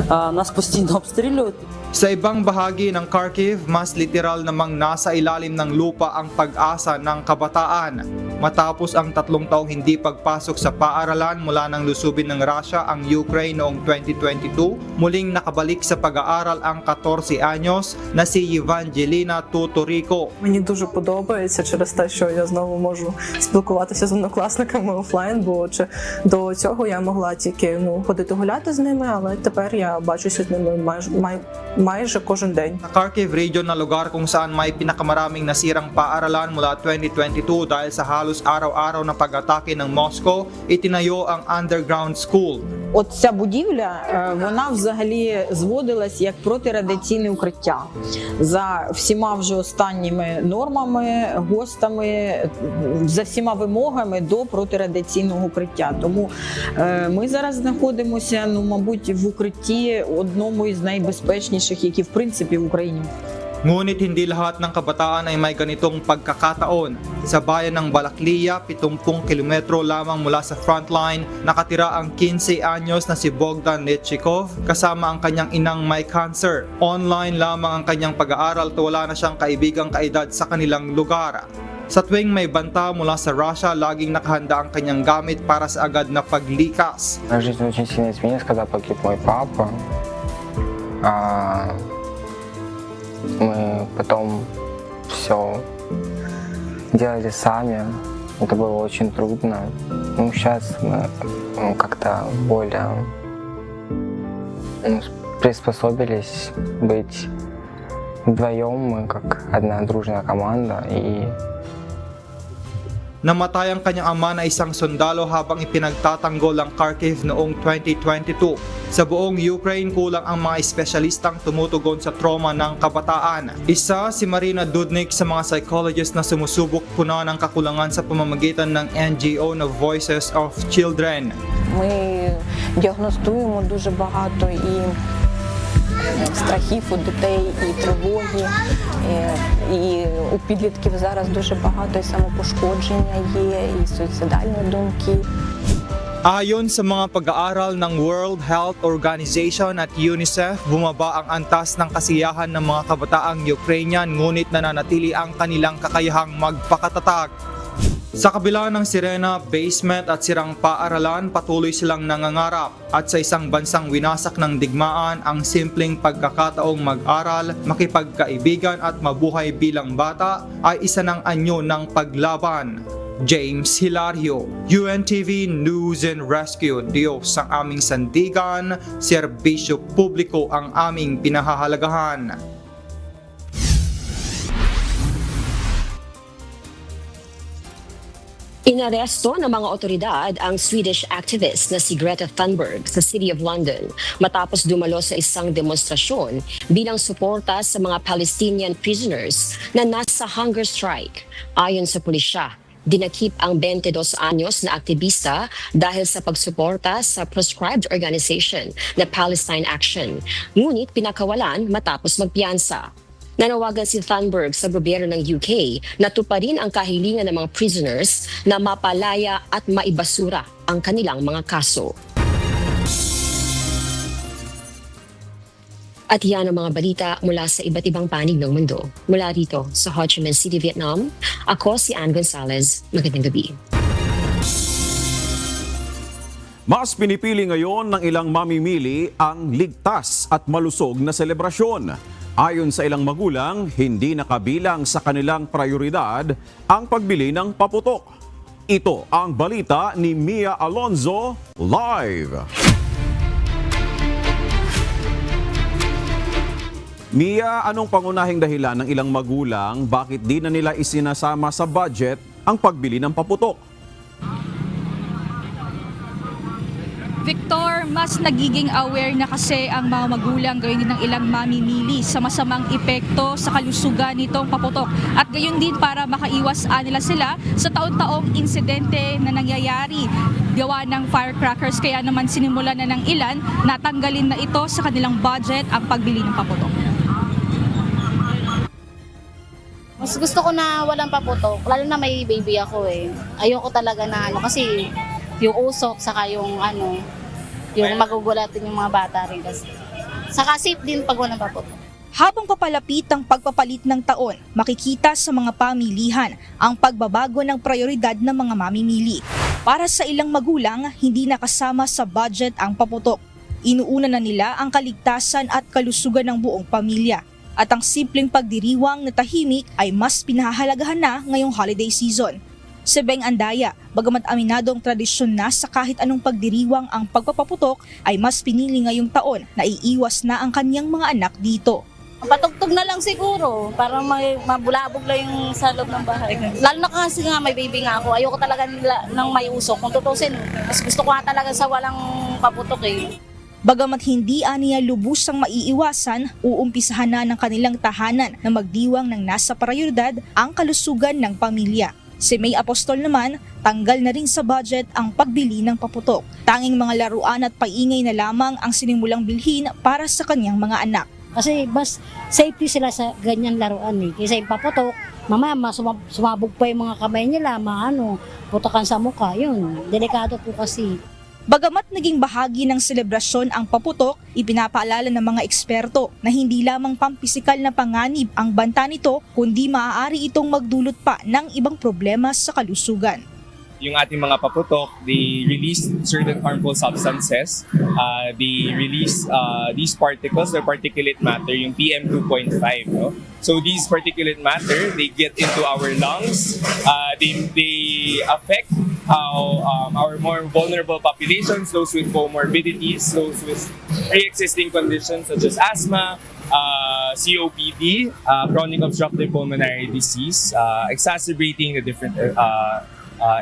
нас постійно обстрілюють.
Sa ibang bahagi ng Kharkiv, mas literal namang nasa ilalim ng lupa ang pag-asa ng kabataan. Matapos ang 3 taong hindi pagpasok sa paaralan mula nang lusubin ng Russia ang Ukraine noong 2022, muling nakabalik sa pag-aaral ang 14 anyos na si Evangelina Tutorico.
Мені дуже подобається через те, що я знову можу спілкуватися з однокласниками офлайн, бо до цього я могла тільки ходити гуляти з ними, але тепер я бачуся з ними майже кожен день.
Sa Kharkiv region na lugar kung saan may pinakamaraming nasirang paaralan mula 2022 dahil sa halos araw-araw na pag-atake ng Moscow, itinayo ang underground school.
От ця будівля, вона взагалі зводилась як протирадіаційне укриття. За всіма вже останніми нормами, ГОСТами, за всіма вимогами до протирадіаційного укриття. Тому ми зараз знаходимося, мабуть, в укритті одному із найбезпечніших, які в принципі в Україні.
Ngunit hindi lahat ng kabataan ay may ganitong pagkakataon. Sa bayan ng Balaklia, 70 kilometro lamang mula sa frontline, nakatira ang 15 anyos na si Bogdan Nechikov kasama ang kanyang inang may cancer. Online lamang ang kanyang pag-aaral at wala na siyang kaibigang kaedad sa kanilang lugar. Sa tuwing may banta mula sa Russia, laging nakahanda ang kanyang gamit para sa agad na paglikas.
Жизнь очень сильно изменилась, когда погиб мой папа. Мы потом все делали сами. Это было очень трудно. Сейчас мы как-то более приспособились быть вдвоем. Мы как одна дружная команда.
Namatay ang kanyang ama na isang sundalo habang ipinagtatanggol ang Kharkiv noong 2022. Sa buong Ukraine, kulang ang mga espesyalistang tumutugon sa trauma ng kabataan. Isa si Marina Dudnik sa mga psychologist na sumusubok punan ng kakulangan sa pamamagitan ng NGO na Voices of Children.
Ми діагностуємо дуже багато і страхів у дітей, і тривоги, і у підлітків зараз дуже багато і самопошкодження є, і суїцидальні думки.
Ayon sa mga pag-aaral ng World Health Organization at UNICEF, bumaba ang antas ng kasiyahan ng mga kabataang Ukrainian ngunit nananatili ang kanilang kakayahang magpakatatag. Sa kabila ng sirena, basement at sirang paaralan, patuloy silang nangangarap. At sa isang bansang winasak ng digmaan, ang simpleng pagkakataong mag-aral, makipagkaibigan at mabuhay bilang bata ay isa ng anyo ng paglaban. James Hilario, UNTV News and Rescue. Diyos ang aming sandigan, serbisyo publiko ang aming pinahahalagahan.
Inaresto ng mga otoridad ang Swedish activist na si Greta Thunberg sa City of London matapos dumalo sa isang demonstrasyon bilang suporta sa mga Palestinian prisoners na nasa hunger strike. Ayon sa pulisya, dinakip ang 22 anyos na aktivista dahil sa pagsuporta sa proscribed organization na Palestine Action. Ngunit pinakawalan matapos magpiyansa. Nanawagan si Thunberg sa gobyerno ng UK na tuparin ang kahilingan ng mga prisoners na mapalaya at maibasura ang kanilang mga kaso. At yan ang mga balita mula sa iba't ibang panig ng mundo. Mula rito sa Ho Chi Minh City, Vietnam, ako si Ann Gonzalez. Magandang gabi.
Mas pinipili ngayon ng ilang mamimili ang ligtas at malusog na selebrasyon. Ayon sa ilang magulang, hindi nakabilang sa kanilang prioridad ang pagbili ng paputok. Ito ang balita ni Mia Alonzo live. Mia, anong pangunahing dahilan ng ilang magulang bakit di na nila isinasama sa budget ang pagbili ng paputok?
Victor, mas nagiging aware na kasi ang mga magulang, gayon din ng ilang mamimili sa masamang epekto sa kalusugan nitong paputok. At gayon din para makaiwas nila sila sa taon-taong insidente na nangyayari gawa ng firecrackers. Kaya naman sinimulan na ng ilan na tanggalin na ito sa kanilang budget ang pagbili ng paputok.
Mas gusto ko na walang paputok, lalo na may baby ako eh. Ayoko talaga na kasi yung usok, saka yung yung magugulatin yung mga bata rin kasi. Saka safe din pag walang paputok.
Habang papalapit ang pagpapalit ng taon, makikita sa mga pamilihan ang pagbabago ng prioridad ng mga mamimili. Para sa ilang magulang, hindi nakasama sa budget ang paputok. Inuuna na nila ang kaligtasan at kalusugan ng buong pamilya. At ang simpleng pagdiriwang na tahimik ay mas pinahahalagahan na ngayong holiday season. Si Beng Andaya, bagamat aminadong tradisyon na sa kahit anong pagdiriwang ang pagpapaputok, ay mas pinili ngayong taon na iiwas na ang kanyang mga anak dito.
Patugtog na lang siguro para mabulabog lang yung sa loob ng bahay. Lalo na kasi nga may baby nga ako, ayoko talaga ng may usok. Kung tutusin, mas gusto ko nga talaga sa walang paputok eh.
Bagamat hindi aniya lubusang maiiwasan, uumpisahan na ng kanilang tahanan na magdiwang ng nasa prioridad ang kalusugan ng pamilya. Si May Apostol naman, tanggal na rin sa budget ang pagbili ng paputok. Tanging mga laruan at paingay na lamang ang sinimulang bilhin para sa kanyang mga anak.
Kasi mas safety sila sa ganyan laruan eh. Kasi yung paputok, mamaya sumabog pa yung mga kamay nila, putakan sa mukha. Yun, delikado po kasi.
Bagamat naging bahagi ng selebrasyon ang paputok, ipinapaalala ng mga eksperto na hindi lamang pampisikal na panganib ang banta nito, kundi maaari itong magdulot pa ng ibang problema sa kalusugan.
Yung ating mga paputok, they release certain harmful substances. They release these particles, the particulate matter, yung PM2.5. No? So these particulate matter, they get into our lungs. They affect how our more vulnerable populations, those with comorbidities, those with pre-existing conditions such as asthma, COPD, chronic obstructive pulmonary disease, exacerbating the different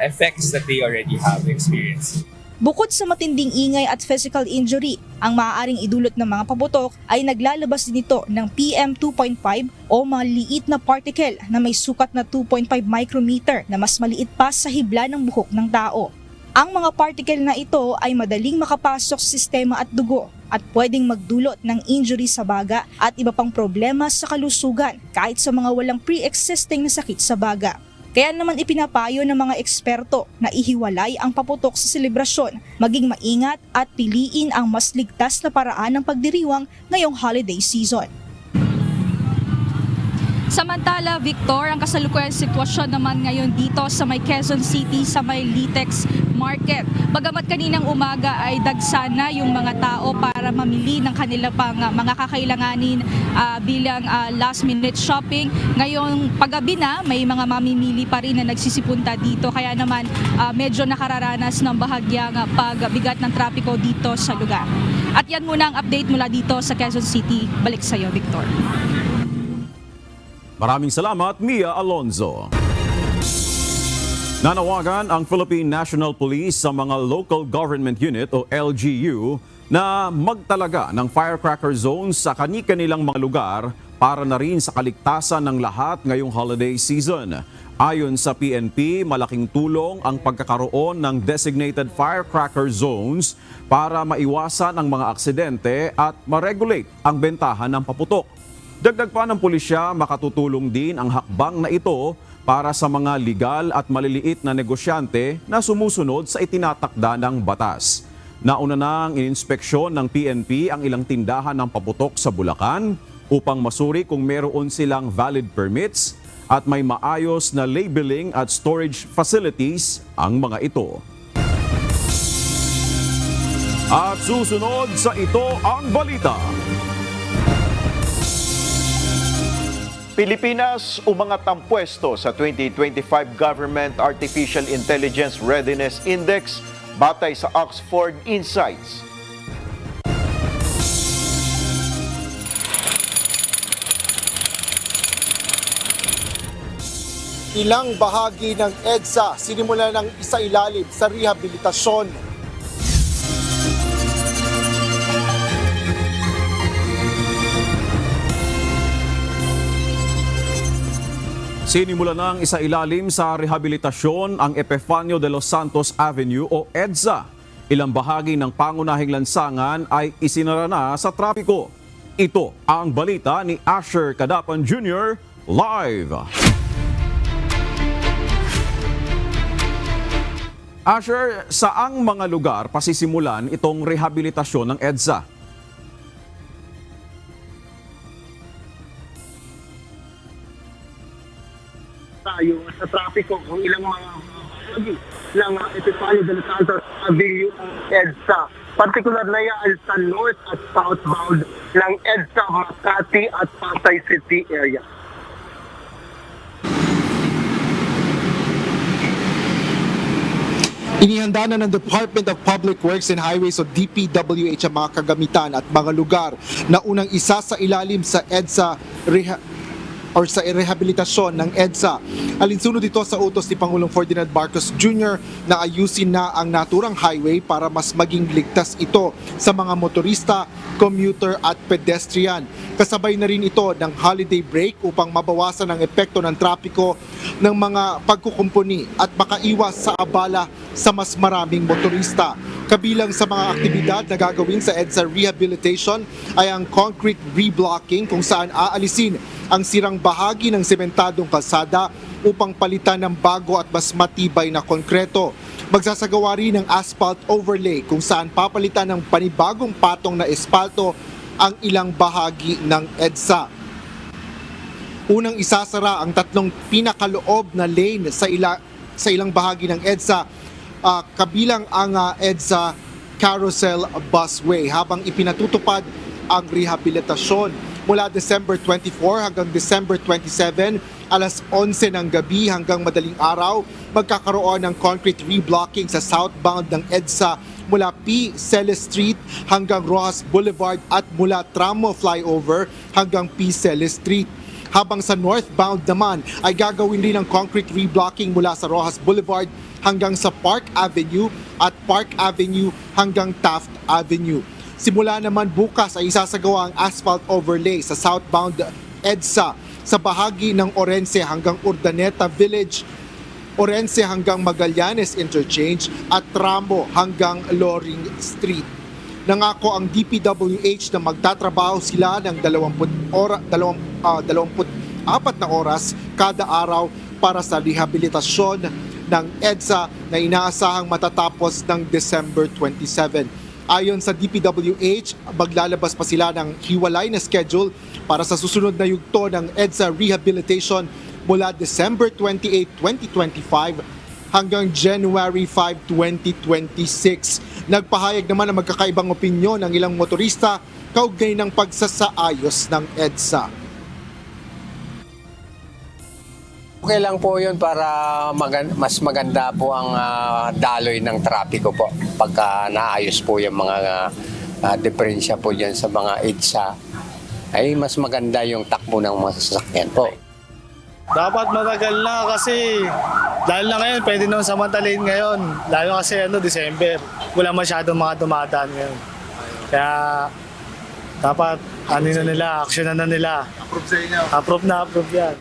effects that they already have experienced.
Bukod sa matinding ingay at physical injury, ang maaaring idulot ng mga paputok ay naglalabas din ito ng PM2.5 o maliit na particle na may sukat na 2.5 micrometer na mas maliit pa sa hibla ng buhok ng tao. Ang mga particle na ito ay madaling makapasok sa sistema at dugo at pwedeng magdulot ng injury sa baga at iba pang problema sa kalusugan kahit sa mga walang pre-existing na sakit sa baga. Kaya naman ipinapayo ng mga eksperto na ihiwalay ang paputok sa selebrasyon, maging maingat at piliin ang mas ligtas na paraan ng pagdiriwang ngayong holiday season. Samantala, Victor, ang kasalukuyang sitwasyon naman ngayon dito sa may Quezon City, sa may Litex Market. Bagamat kaninang umaga ay dagsana yung mga tao para mamili ng kanila pang mga kakailanganin bilang last minute shopping. Ngayong paggabi na, may mga mamimili pa rin na nagsisipunta dito. Kaya naman medyo nakararanas ng bahagyang pagbigat ng trapiko dito sa lugar. At yan muna ang update mula dito sa Quezon City. Balik sa iyo, Victor.
Maraming salamat, Mia Alonzo. Nanawagan ang Philippine National Police sa mga Local Government Unit o LGU na magtalaga ng firecracker zones sa kani-kanilang mga lugar para na rin sa kaligtasan ng lahat ngayong holiday season. Ayon sa PNP, malaking tulong ang pagkakaroon ng designated firecracker zones para maiwasan ang mga aksidente at ma-regulate ang bentahan ng paputok. Dagdag pa ng pulisya, makatutulong din ang hakbang na ito para sa mga legal at maliliit na negosyante na sumusunod sa itinatakda ng batas. Nauna nang ininspeksyon ng PNP ang ilang tindahan ng paputok sa Bulacan upang masuri kung meron silang valid permits at may maayos na labeling at storage facilities ang mga ito. At susunod sa ito ang balita.
Pilipinas umangat ang pwesto sa 2025 Government Artificial Intelligence Readiness Index batay sa Oxford Insights.
Ilang bahagi ng EDSA sinimula ng isailalim sa rehabilitasyon.
Sinimula ng isailalim sa rehabilitasyon ang Epifanio de los Santos Avenue o EDSA. Ilang bahagi ng pangunahing lansangan ay isinara na sa trapiko. Ito ang balita ni Asher Cadapan Jr. live. Asher, saang mga lugar pasisimulan itong rehabilitasyon ng EDSA?
Tayo sa trapiko kung ilang mga bahagi ng Epifanio de los Santos Avenue ng EDSA. Partikular na yan sa north at southbound ng EDSA, Makati at Pasay City area.
Inihanda na ng Department of Public Works and Highways o DPWH ang mga kagamitan at mga lugar na unang isa sa ilalim sa EDSA sa rehabilitasyon ng EDSA. Alinsunod ito sa utos ni Pangulong Ferdinand Marcos Jr. na ayusin na ang naturang highway para mas maging ligtas ito sa mga motorista, commuter at pedestrian. Kasabay na rin ito ng holiday break upang mabawasan ang epekto ng trapiko ng mga pagkukumpuni at makaiwas sa abala sa mas maraming motorista. Kabilang sa mga aktibidad na gagawin sa EDSA rehabilitation ay ang concrete reblocking kung saan aalisin ang sirang bahagi ng sementadong kalsada upang palitan ng bago at mas matibay na konkreto. Magsasagawa rin ng asphalt overlay kung saan papalitan ng panibagong patong na espalto ang ilang bahagi ng EDSA. Unang isasara ang 3 pinakaloob na lane sa ilang bahagi ng EDSA, kabilang ang EDSA Carousel Busway, habang ipinatutupad ang rehabilitasyon. Mula December 24 hanggang December 27, alas 11 ng gabi hanggang madaling araw, magkakaroon ng concrete reblocking sa southbound ng EDSA mula P. Celes Street hanggang Rojas Boulevard at mula Tramo Flyover hanggang P. Celes Street. Habang sa northbound naman ay gagawin rin ang concrete reblocking mula sa Rojas Boulevard hanggang sa Park Avenue at Park Avenue hanggang Taft Avenue. Simula naman bukas ay isasagawa ang asphalt overlay sa southbound EDSA sa bahagi ng Orense hanggang Urdaneta Village, Orense hanggang Magallanes Interchange at Tramo hanggang Loring Street. Nangako ang DPWH na magtatrabaho sila ng 24 na oras kada araw para sa rehabilitasyon ng EDSA na inaasahang matatapos ng December 27. Ayon sa DPWH, maglalabas pa sila ng hiwalay na schedule para sa susunod na yugto ng EDSA rehabilitation mula December 28, 2025 hanggang January 5, 2026. Nagpahayag naman ng magkakaibang opinyon ng ilang motorista kaugnay ng pagsasaayos ng EDSA.
Okay lang po yun para mas maganda po ang daloy ng trapiko po pagka naayos po yung mga diferensya po dyan sa mga EDSA ay mas maganda yung takbo ng mga sasakyan po.
Dapat matagal na kasi lalo na ngayon pwede naman samantalin ngayon lalo kasi December wala masyadong mga dumadaan ngayon kaya dapat action na nila.
Approve sa inyo?
Approve yan.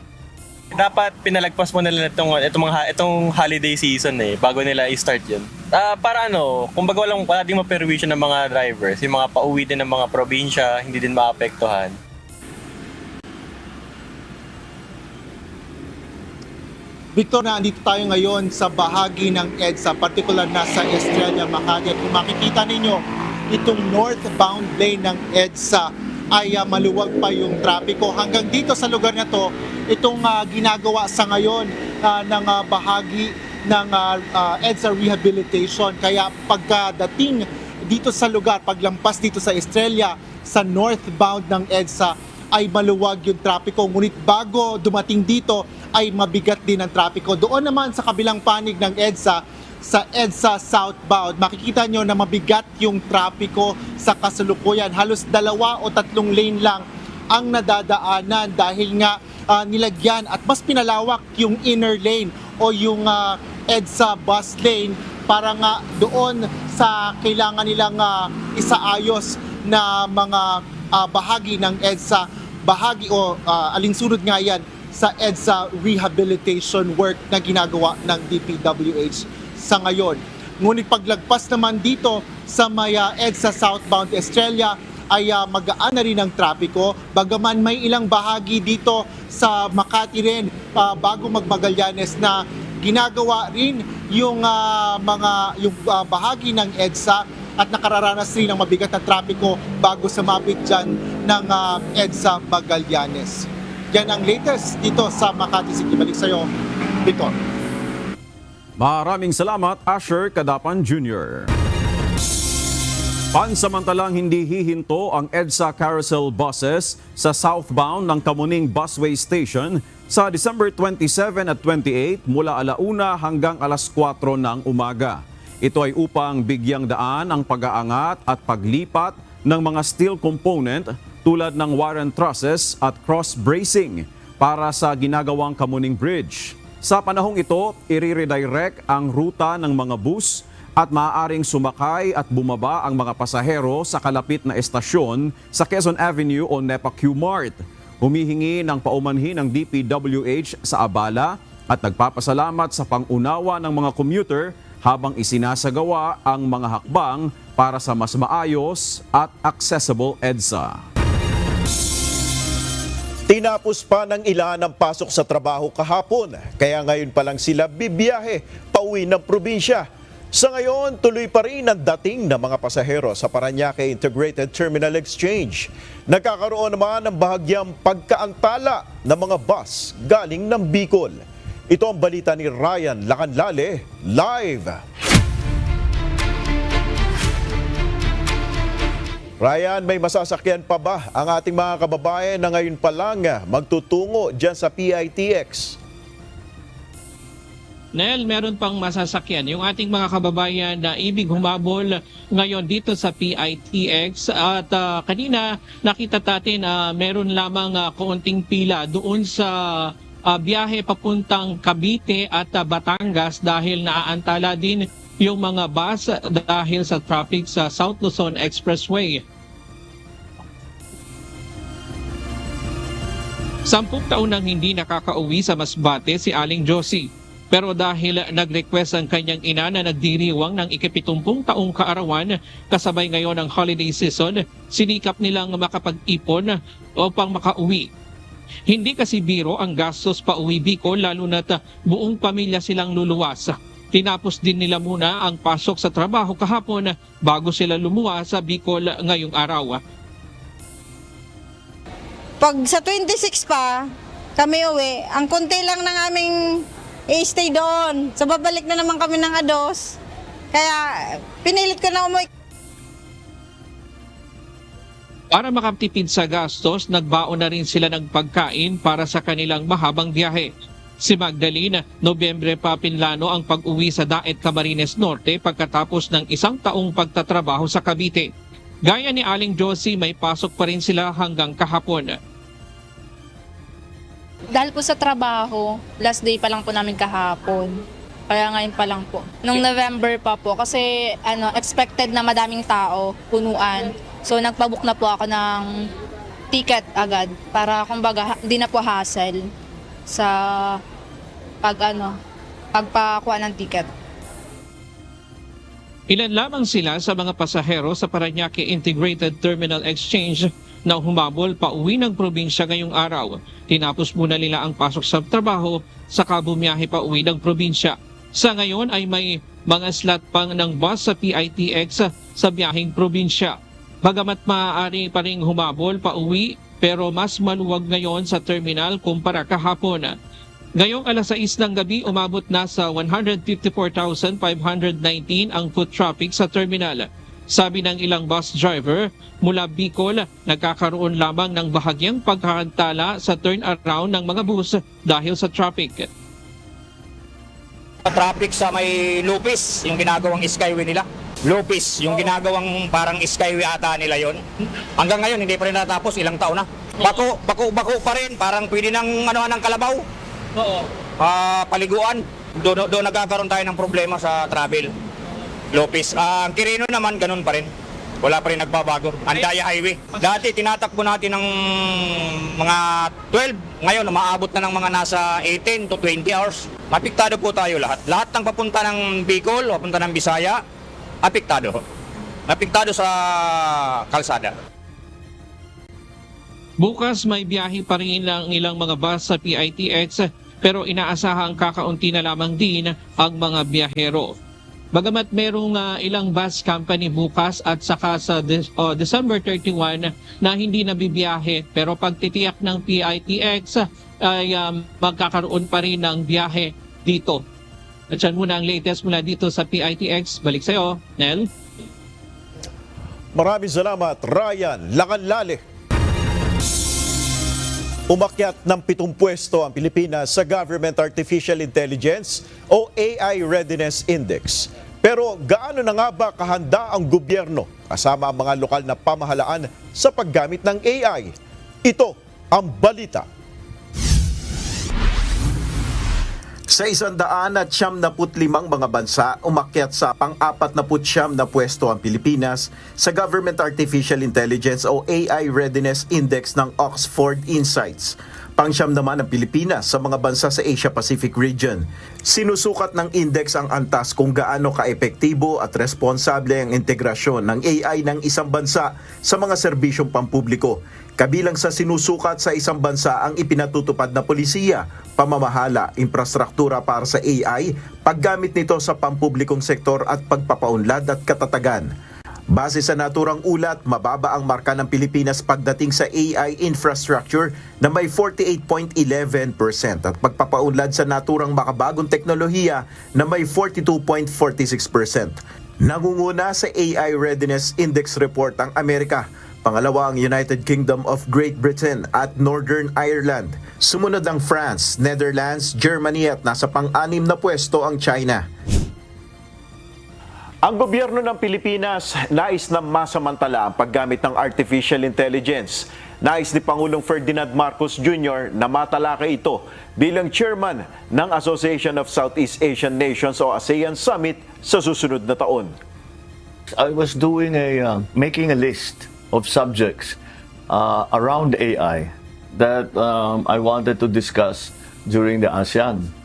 Dapat pinalagpas mo nila itong holiday season bago nila i-start yun. Para kumbaga wala ding ma-permission ng mga drivers, yung mga pauwi din ng mga probinsya, hindi din maapektuhan.
Victor, andito tayo ngayon sa bahagi ng EDSA, particular na sa Estrella, Makati. At kung makikita ninyo, itong northbound lane ng EDSA ay maluwag pa yung trapiko. Hanggang dito sa lugar na to, itong ginagawa sa ngayon ng bahagi ng EDSA rehabilitation. Kaya pagkadating dito sa lugar, paglampas dito sa Estrella, sa northbound ng EDSA, ay maluwag yung trapiko. Ngunit bago dumating dito, ay mabigat din ang trapiko. Doon naman sa kabilang panig ng EDSA, sa EDSA southbound, makikita nyo na mabigat yung trapiko sa kasalukuyan. Halos 2 o 3 lane lang ang nadadaanan dahil nga nilagyan at mas pinalawak yung inner lane o yung EDSA bus lane para nga doon sa kailangan nilang isaayos na mga bahagi ng EDSA, bahagi o alinsunod nga yan sa EDSA rehabilitation work na ginagawa ng DPWH sa ngayon. Ngunit paglagpas naman dito sa may EDSA southbound Estrella ay magaan na rin ang trapiko, bagaman may ilang bahagi dito sa Makati rin bago magmagallanes na ginagawa rin yung bahagi ng EDSA at nakararanas rin ng mabigat na trapiko bago sumapit dyan ng EDSA Magallanes. Yan ang latest dito sa Makati City. Balik sa'yo, Victor.
Maraming salamat, Asher Kadapan Jr. Pansamantalang hindi hihinto ang EDSA carousel buses sa southbound ng Kamuning Busway Station sa December 27 at 28 mula 1:00 hanggang 4:00 ng umaga. Ito ay upang bigyang daan ang pag-aangat at paglipat ng mga steel component tulad ng warren trusses at cross bracing para sa ginagawang Kamuning Bridge. Sa panahong ito, i-redirect ang ruta ng mga bus at maaaring sumakay at bumaba ang mga pasahero sa kalapit na estasyon sa Quezon Avenue o NEPA Q-Mart. Humihingi ng paumanhin ng DPWH sa abala at nagpapasalamat sa pangunawa ng mga commuter habang isinasagawa ang mga hakbang para sa mas maayos at accessible EDSA.
Tinapos pa ng ilan ang pasok sa trabaho kahapon, kaya ngayon pa lang sila bibiyahe pauwi ng probinsya. Sa ngayon, tuloy pa rin ang dating ng mga pasahero sa Parañaque Integrated Terminal Exchange. Nagkakaroon naman ng bahagyang pagkaantala ng mga bus galing ng Bicol. Ito ang balita ni Ryan Lacanlale, live. Ryan, may masasakyan pa ba ang ating mga kababayan na ngayon pa lang magtutungo dyan sa PITX?
Nel, meron pang masasakyan. Yung ating mga kababayan na ibig humabol ngayon dito sa PITX at kanina nakita natin meron lamang kaunting pila doon sa biyahe papuntang Cavite at Batangas dahil naaantala din yung mga bus dahil sa traffic sa South Luzon Expressway. 10 taon nang hindi nakakauwi sa Masbate si Aling Josie. Pero dahil nag-request ang kanyang ina na nagdiriwang ng ika-70 taong kaarawan kasabay ngayon ng holiday season, sinikap nilang makapag-ipon upang makauwi. Hindi kasi biro ang gastos pa uwi Bicol lalo na't buong pamilya silang luluwas. Tinapos din nila muna ang pasok sa trabaho kahapon bago sila lumuwas sa Bicol ngayong araw.
Pag sa 26 pa kami uwi, ang konti lang ng aming i-stay doon. So babalik na naman kami ng Ados. Kaya pinilit ko na umuwi.
Para makatipid sa gastos, nagbaon na rin sila ng pagkain para sa kanilang mahabang biyahe. Si Magdalene, Nobyembre pa pinlano ang pag-uwi sa Daet Camarines Norte pagkatapos ng 1 taong pagtatrabaho sa Cavite. Gaya ni Aling Josie, may pasok pa rin sila hanggang kahapon.
Dahil po sa trabaho, last day pa lang po namin kahapon. Kaya ngayon pa lang po. Nung November pa po, kasi expected na madaming tao, punuan. So nagpabook na po ako ng ticket agad para kumbaga hindi na po hassle sa pagpakuha ng ticket.
Ilan lamang sila sa mga pasahero sa Parañaque Integrated Terminal Exchange na humabol pa uwi ng probinsya ngayong araw. Tinapos muna nila ang pasok sa trabaho saka bumiyahe pa uwi ng probinsya. Sa ngayon ay may mga slot pang ng bus sa PITX sa biyaheng probinsya. Bagamat maaari pa ring humabol pa uwi pero mas maluwag ngayon sa terminal kumpara kahapon. Ngayong 6:00 ng gabi umabot na sa 154,519 ang foot traffic sa terminal. Sabi ng ilang bus driver, mula Bicol, nagkakaroon lamang ng bahagyang pagkakantala sa turnaround ng mga bus dahil sa traffic.
Traffic sa may Lupis, yung ginagawang skyway nila. Lupis, yung ginagawang parang skyway ata nila yon. Hanggang ngayon, hindi pa rin natapos, ilang taon na. Bako pa rin, parang pwede ng ng kalabaw.
Oo.
Paliguan, doon nagkakaroon tayo ng problema sa travel. Lopez. Ang Quirino naman, ganun pa rin. Wala pa rin nagbabago. Andaya Highway. Dati tinatakbo natin ng mga 12. Ngayon, umaabot na ng mga nasa 18 to 20 hours. Apektado po tayo lahat. Lahat ng papunta ng Bicol, papunta ng Bisaya, apektado. Apektado sa kalsada.
Bukas may biyahe pa rin ang ilang mga bus sa PITX pero inaasahang kakaunti na lamang din ang mga biyahero. Bagamat merong ilang bus company bukas at saka sa December 31 na hindi nabibiyahe pero pagtitiyak ng PITX ay magkakaroon pa rin ng biyahe dito. At yan muna ang latest mula dito sa PITX. Balik sa'yo, Nel.
Maraming salamat, Ryan Lacanlale. Umakyat ng 7 pwesto ang Pilipinas sa Government Artificial Intelligence o AI Readiness Index. Pero gaano na nga ba kahanda ang gobyerno kasama ang mga lokal na pamahalaan sa paggamit ng AI? Ito ang balita. Sa 195 mga bansa, umakyat sa pang-49 na pwesto ang Pilipinas sa Government Artificial Intelligence o AI Readiness Index ng Oxford Insights. Pang-siyam naman ang Pilipinas sa mga bansa sa Asia-Pacific region. Sinusukat ng index ang antas kung gaano kaepektibo at responsable ang integrasyon ng AI ng isang bansa sa mga serbisyong pampubliko. Kabilang sa sinusukat sa isang bansa ang ipinatutupad na polisiya, pamamahala, infrastruktura para sa AI, paggamit nito sa pampublikong sektor at pagpapaunlad at katatagan. Base sa naturang ulat, mababa ang marka ng Pilipinas pagdating sa AI infrastructure na may 48.11% at pagpapaunlad sa naturang makabagong teknolohiya na may 42.46%. Nangunguna sa AI Readiness Index Report ang Amerika, pangalawa ang United Kingdom of Great Britain at Northern Ireland. Sumunod ang France, Netherlands, Germany at nasa pang-6 na pwesto ang China. Ang gobyerno ng Pilipinas nais na masamantala ang paggamit ng artificial intelligence. Nais ni Pangulong Ferdinand Marcos Jr. na matalakay ito bilang chairman ng Association of Southeast Asian Nations o ASEAN Summit sa susunod na taon.
I was doing making a list of subjects around AI that I wanted to discuss during the ASEAN.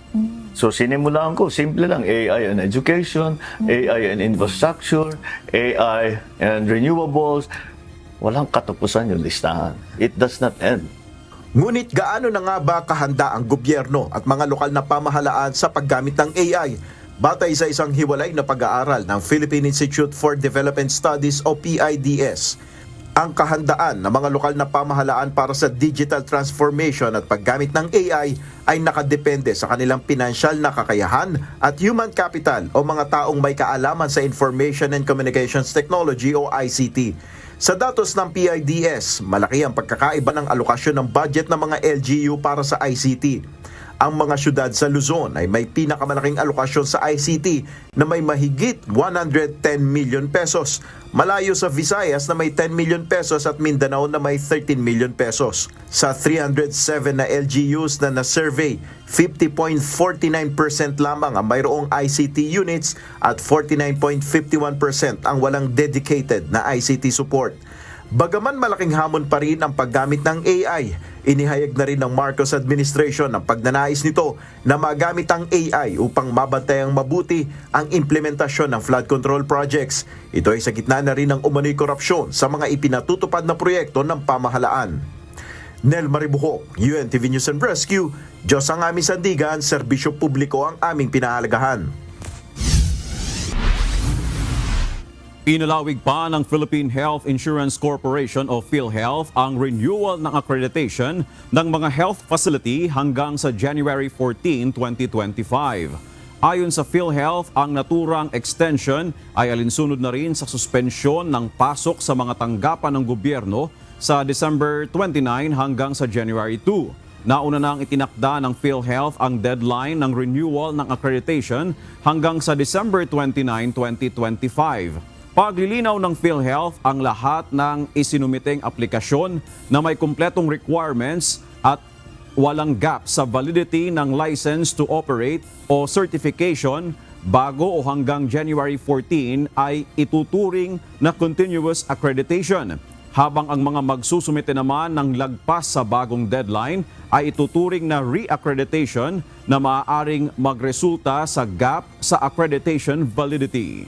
So sinimulan ko, simple lang, AI and education, AI and infrastructure, AI and renewables. Walang katapusan yung listahan. It does not end.
Ngunit gaano na nga ba kahanda ang gobyerno at mga lokal na pamahalaan sa paggamit ng AI? Batay sa isang hiwalay na pag-aaral ng Philippine Institute for Development Studies o PIDS, ang kahandaan ng mga lokal na pamahalaan para sa digital transformation at paggamit ng AI ay nakadepende sa kanilang pinansyal na kakayahan at human capital o mga taong may kaalaman sa Information and Communications Technology o ICT. Sa datos ng PIDS, malaki ang pagkakaiba ng alokasyon ng budget ng mga LGU para sa ICT. Ang mga syudad sa Luzon ay may pinakamalaking alokasyon sa ICT na may mahigit 110 million pesos. Malayo sa Visayas na may 10 million pesos at Mindanao na may 13 million pesos. Sa 307 na LGUs na na-survey, 50.49% lamang ang mayroong ICT units at 49.51% ang walang dedicated na ICT support. Bagaman malaking hamon pa rin ang paggamit ng AI, inihayag na rin ng Marcos administration ang pagnanais nito na magamit ang AI upang mabantayang mabuti ang implementasyon ng flood control projects. Ito ay sa gitna na rin ng umano'y korupsyon sa mga ipinatutupad na proyekto ng pamahalaan. Nel Maribuhok, UNTV News and Rescue, Diyos ang aming sandigan, serbisyo publiko ang aming pinahalagahan.
Inalawig pa ng Philippine Health Insurance Corporation o PhilHealth ang renewal ng accreditation ng mga health facility hanggang sa January 14, 2025. Ayon sa PhilHealth, ang naturang extension ay alinsunod na rin sa suspensyon ng pasok sa mga tanggapan ng gobyerno sa December 29 hanggang sa January 2. Nauna nang itinakda ng PhilHealth ang deadline ng renewal ng accreditation hanggang sa December 29, 2025. Paglilinaw ng PhilHealth ang lahat ng isinumiteng aplikasyon na may kumpletong requirements at walang gap sa validity ng license to operate o certification bago o hanggang January 14 ay ituturing na continuous accreditation, habang ang mga magsusumite naman ng lagpas sa bagong deadline ay ituturing na re-accreditation na maaaring magresulta sa gap sa accreditation validity.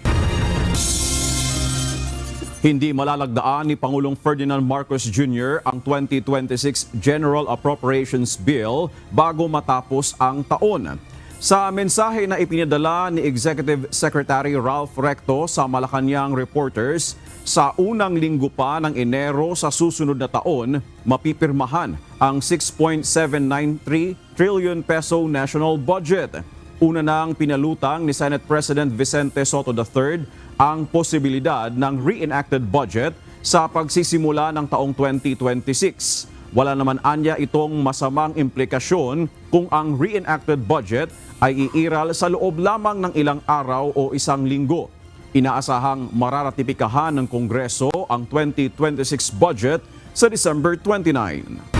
Hindi malalagdaan ni Pangulong Ferdinand Marcos Jr. ang 2026 General Appropriations Bill bago matapos ang taon. Sa mensahe na ipinadala ni Executive Secretary Ralph Recto sa Malacanang reporters, sa unang linggo pa ng Enero sa susunod na taon, mapipirmahan ang 6.793 trillion peso national budget. Una nang pinalutang ni Senate President Vicente Sotto III ang posibilidad ng reenacted budget sa pagsisimula ng taong 2026. Wala naman anya itong masamang implikasyon kung ang reenacted budget ay iiral sa loob lamang ng ilang araw o isang linggo. Inaasahang mararatipikahan ng Kongreso ang 2026 budget sa December 29.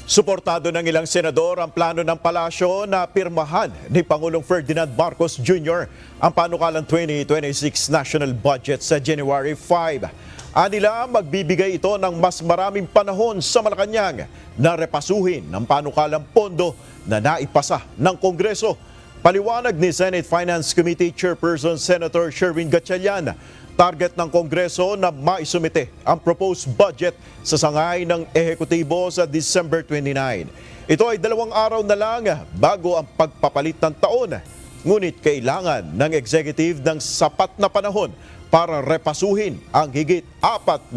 Suportado ng ilang senador ang plano ng palasyo na pirmahan ni Pangulong Ferdinand Marcos Jr. ang panukalang 2026 national budget sa January 5. Anila magbibigay ito ng mas maraming panahon sa Malacanang na repasuhin ng panukalang pondo na naipasa ng Kongreso. Paliwanag ni Senate Finance Committee Chairperson Senator Sherwin Gatchalian, target ng Kongreso na maisumite ang proposed budget sa sangay ng ehekutibo sa December 29. Ito ay 2 araw na lang bago ang pagpapalit ng taon. Ngunit kailangan ng executive ng sapat na panahon para repasuhin ang higit 4,000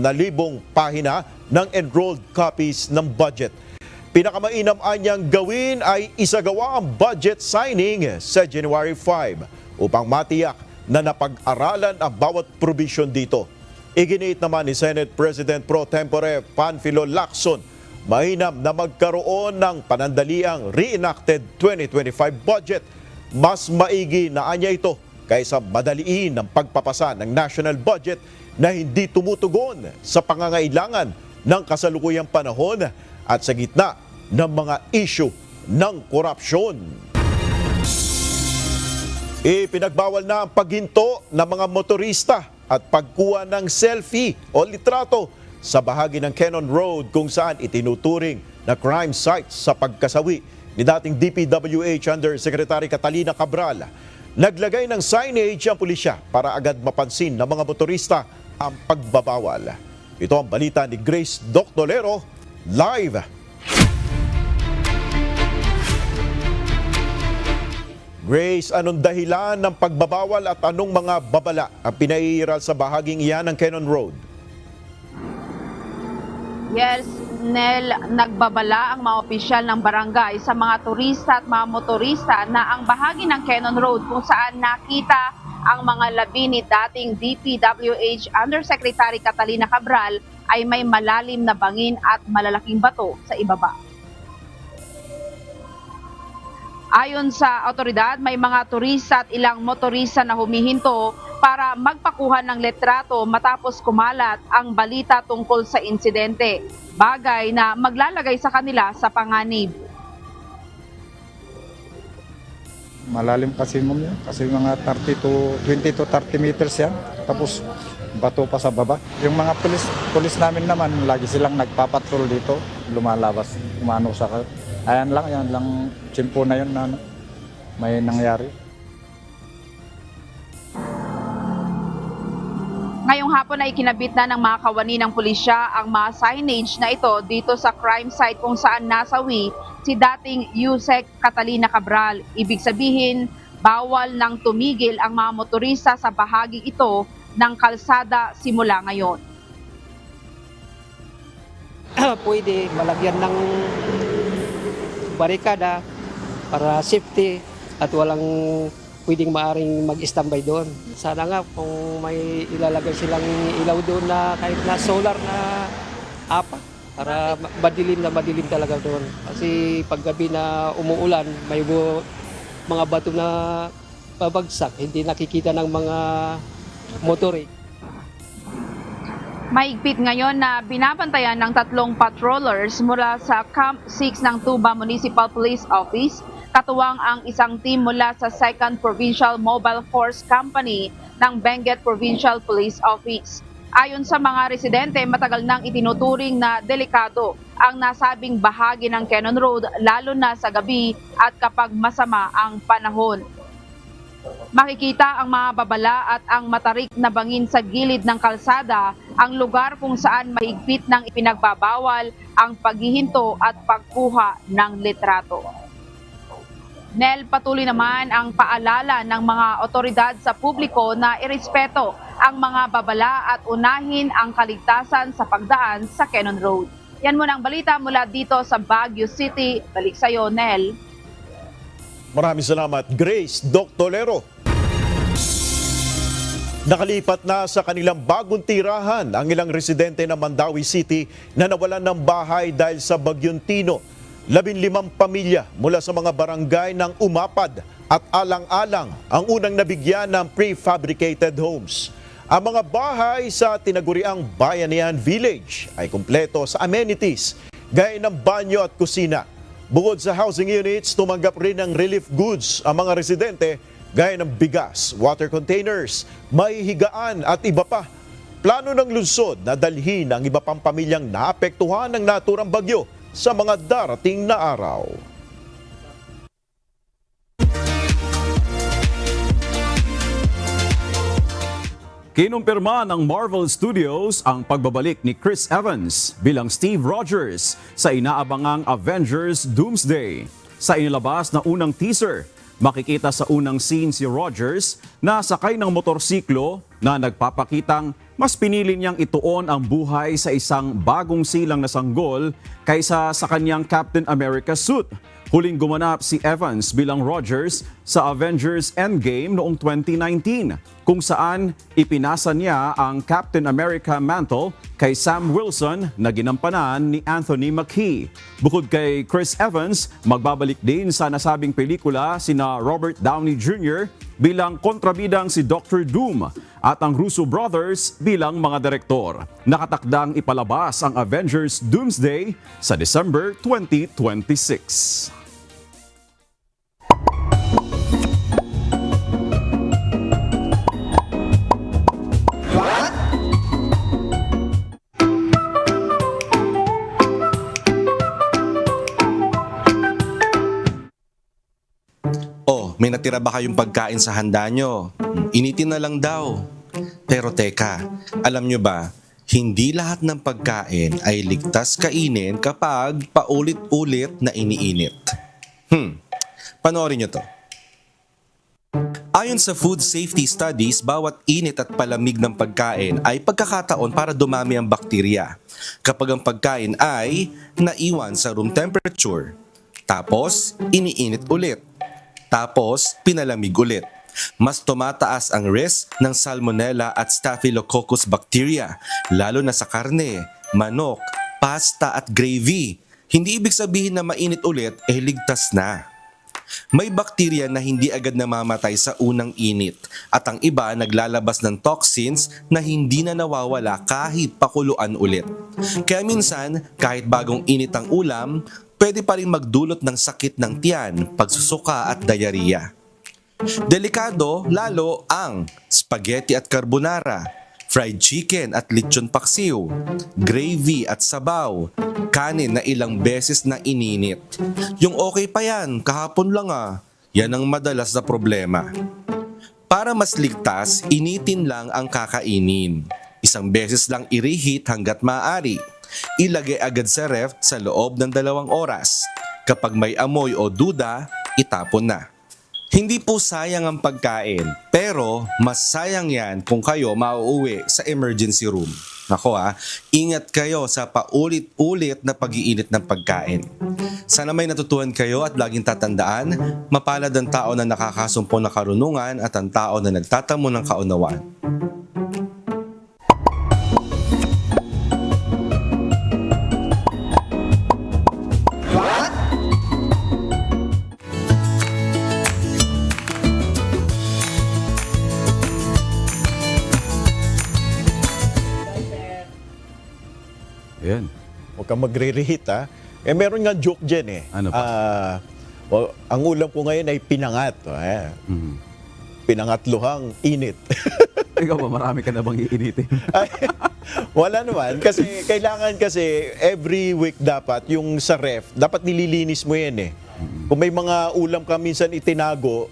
pahina ng enrolled copies ng budget. Pinakamainam anyang gawin ay isagawa ang budget signing sa January 5 upang matiyak na napag-aralan ang bawat provision dito. Iginit naman ni Senate President Pro Tempore Panfilo Lacson, mainam na magkaroon ng panandaliang reenacted 2025 budget. Mas maigi na anya ito kaysa madaliin ang pagpapasa ng national budget na hindi tumutugon sa pangangailangan ng kasalukuyang panahon at sa gitna ng mga issue ng korupsyon. Ipinagbawal na ang paghinto ng mga motorista at pagkuha ng selfie o litrato sa bahagi ng Cannon Road kung saan itinuturing na crime site sa pagkasawi ni dating DPWH Undersecretary Catalina Cabral. Naglagay ng signage ang pulisya para agad mapansin ng mga motorista ang pagbabawal. Ito ang balita ni Grace Doctolero, live. Grace, anong dahilan ng pagbabawal at anong mga babala ang pinaiiral sa bahaging iyan ng Cannon Road?
Yes, Nel, nagbabala ang mga opisyal ng barangay sa mga turista at mga motorista na ang bahagi ng Cannon Road kung saan nakita ang mga labi ni dating DPWH Undersecretary Catalina Cabral ay may malalim na bangin at malalaking bato sa ibaba. Ayon sa otoridad, may mga turista at ilang motorista na humihinto para magpakuha ng litrato matapos kumalat ang balita tungkol sa insidente, bagay na maglalagay sa kanila sa panganib.
Malalim kasi ma'am yan, kasi mga 20 to 30 meters yan, tapos bato pa sa baba. Yung mga pulis namin naman, lagi silang nagpapatrol dito, lumalabas, umano sa yan lang, tsimpo na yun na may nangyari.
Ngayong hapon ay kinabit na ng mga kawani ng pulisya ang mga signage na ito dito sa crime site kung saan nasawi si dating Yusek Catalina Cabral. Ibig sabihin, bawal nang tumigil ang mga motorista sa bahaging ito ng kalsada simula ngayon.
Pwede malagyan ng barikada para safety at walang pwedeng maaring mag-standby doon. Sana nga kung may ilalagay silang ilaw doon na kahit na solar na apat para madilim talaga doon. Kasi paggabi na umuulan, may mga bato na babagsak, hindi nakikita ng mga motor.
Mahigpit ngayon na binabantayan ng 3 patrollers mula sa Camp 6 ng Tuba Municipal Police Office Katuwang ang isang team mula sa 2nd Provincial Mobile Force Company ng Benguet Provincial Police Office. Ayon sa mga residente, matagal nang itinuturing na delikado ang nasabing bahagi ng Cannon Road lalo na sa gabi at kapag masama ang panahon. Makikita ang mga babala at ang matarik na bangin sa gilid ng kalsada, ang lugar kung saan mahigpit ng ipinagbabawal ang paghihinto at pagkuha ng litrato. Nel, patuloy naman ang paalala ng mga otoridad sa publiko na irespeto ang mga babala at unahin ang kaligtasan sa pagdaan sa Cannon Road. Yan muna ang balita mula dito sa Baguio City. Balik sa iyo, Nel.
Maraming salamat, Grace Doctolero. Nakalipat na sa kanilang bagong tirahan ang ilang residente ng Mandawi City na nawalan ng bahay dahil sa Bagyong Tino. 15 pamilya mula sa mga barangay ng Umapad at Alang-Alang ang unang nabigyan ng prefabricated homes. Ang mga bahay sa tinaguriang Bayanihan Village ay kumpleto sa amenities gaya ng banyo at kusina. Bukod sa housing units, tumanggap rin ng relief goods ang mga residente gaya ng bigas, water containers, mahihigaan at iba pa. Plano ng lungsod na dalhin ang iba pang pamilyang naapektuhan ng naturang bagyo sa mga darating na araw.
Kinumpirma ng Marvel Studios ang pagbabalik ni Chris Evans bilang Steve Rogers sa inaabangang Avengers Doomsday. Sa inilabas na unang teaser, makikita sa unang scene si Rogers na sakay ng motorsiklo na nagpapakitang mas pinili niyang ituon ang buhay sa isang bagong silang na sanggol kaysa sa kanyang Captain America suit. Huling gumanap si Evans bilang Rogers sa Avengers Endgame noong 2019 kung saan ipinasa niya ang Captain America mantle kay Sam Wilson na ginampanan ni Anthony Mackie. Bukod kay Chris Evans, magbabalik din sa nasabing pelikula sina Robert Downey Jr. bilang kontrabidang si Dr. Doom at ang Russo Brothers bilang mga direktor. Nakatakdang ipalabas ang Avengers Doomsday sa December 2026.
May natira ba kayong pagkain sa handa nyo? Initin na lang daw. Pero teka, alam nyo ba, hindi lahat ng pagkain ay ligtas kainin kapag paulit-ulit na iniinit. Panoorin nyo to. Ayon sa food safety studies, bawat init at palamig ng pagkain ay pagkakataon para dumami ang bakterya. Kapag ang pagkain ay naiwan sa room temperature, tapos iniinit ulit, tapos pinalamig ulit, mas tumataas ang risk ng Salmonella at Staphylococcus bacteria, lalo na sa karne, manok, pasta at gravy. Hindi ibig sabihin na mainit ulit ligtas na. May bakterya na hindi agad namamatay sa unang init at ang iba naglalabas ng toxins na hindi na nawawala kahit pakuluan ulit. Kaya minsan, kahit bagong init ang ulam, pwede pa rin magdulot ng sakit ng tiyan, pagsusuka at diarrhea. Delikado lalo ang spaghetti at carbonara, fried chicken at lechon paksiw, gravy at sabaw, kanin na ilang beses na ininit. Yung okay pa yan, kahapon lang yan ang madalas na problema. Para mas ligtas, initin lang ang kakainin. Isang beses lang i-reheat hanggat maaari. Ilagay agad sa ref sa loob ng 2 oras. Kapag may amoy o duda, itapon na. Hindi po sayang ang pagkain, pero mas sayang yan kung kayo mauuwi sa emergency room. Nako ingat kayo sa paulit-ulit na pag-iinit ng pagkain. Sana may natutuhan kayo at laging tatandaan, mapalad ang tao na nakakasumpo ng karunungan at ang tao na nagtatamo ng kaunawaan.
Huwag kang magre-reheat Meron nga joke dyan
Ano pa?
O, ang ulam ko ngayon ay pinangat. Pinangatluhang init.
Ikaw ba, marami ka na bang iinitin?
Ay, wala naman. Kasi kailangan kasi every week dapat yung sa ref, dapat nililinis mo yan eh. Kung may mga ulam ka minsan itinago,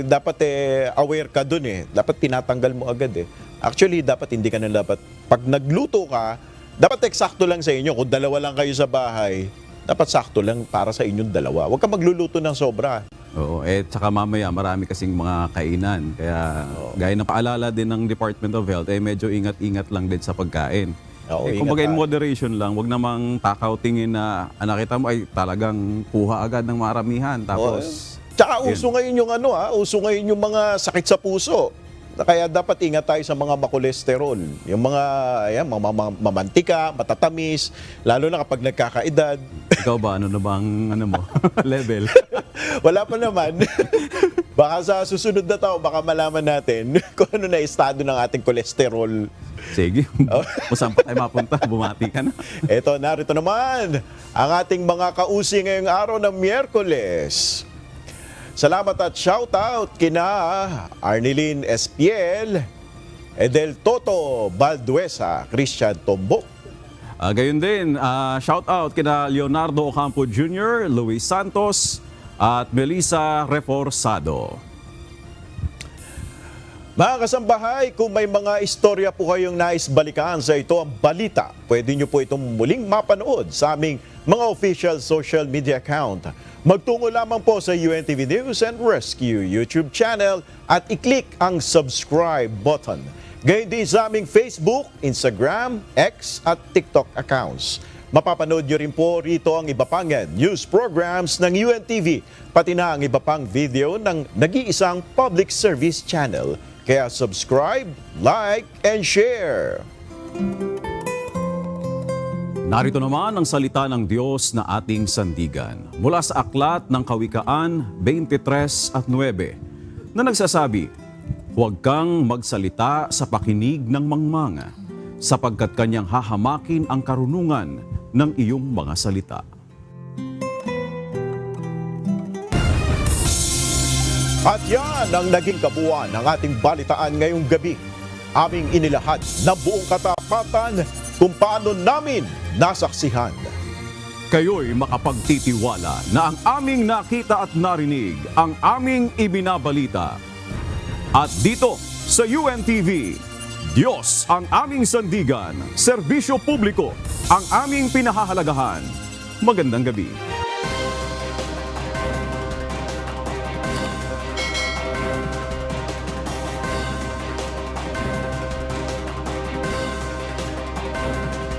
dapat aware ka dun eh. Dapat tinatanggal mo agad eh. Actually, dapat hindi ka na dapat. Pag nagluto ka, dapat eksakto lang sa inyo. Kung dalawa lang kayo sa bahay, dapat sakto lang para sa inyong dalawa. Huwag ka magluluto ng sobra.
Oo, tsaka mamaya marami kasing mga kainan. Kaya gaya ng paalala din ng Department of Health, medyo ingat-ingat lang din sa pagkain. Kumbaga in moderation lang, wag namang takaw tingin na nakita mo ay talagang kuha agad ng maramihan. Tapos,
tsaka uso ngayon yung uso ngayon yung mga sakit sa puso. Kaya dapat ingat tayo sa mga makolesterol. Yung mga mamantika, matatamis, lalo na kapag nagkakaedad.
Ikaw ba, ano na bang level?
Wala pa naman. Baka sa susunod na taon, baka malaman natin kung ano na estado ng ating kolesterol.
Sige, kung saan pa tayo mapunta, bumati ka na.
Eto, narito naman ang ating mga kausi ngayong araw ng Miyerkules. Salamat at shoutout kina Arnelin Espiel, Edel Toto Balduesa, Christian Tombo.
Gayon din, shoutout kina Leonardo Ocampo Jr., Luis Santos, at Melissa Reforzado.
Mga kasambahay, kung may mga istorya po kayong nais balikan sa Ito Ang Balita, pwede nyo po itong muling mapanood sa aming mga official social media account. Magtungo lamang po sa UNTV News and Rescue YouTube channel at i-click ang subscribe button. Gayon din sa aming Facebook, Instagram, X at TikTok accounts. Mapapanood nyo rin po rito ang iba pang news programs ng UNTV, pati na ang iba pang video ng nag-iisang public service channel. Kaya subscribe, like, and share.
Narito naman ang salita ng Diyos na ating sandigan mula sa aklat ng Kawikaan 23 at 9 na nagsasabi, "Huwag kang magsalita sa pakinig ng mangmang, sapagkat kanyang hahamakin ang karunungan ng iyong mga salita."
At yan ang naging kabuuan ng ating balitaan ngayong gabi. Aming inilahad na buong katapatan kung paano namin nasaksihan.
Kayo'y makapagtitiwala na ang aming nakita at narinig, ang aming ibinabalita. At dito sa UNTV, Diyos ang aming sandigan, serbisyo publiko ang aming pinahahalagahan. Magandang gabi.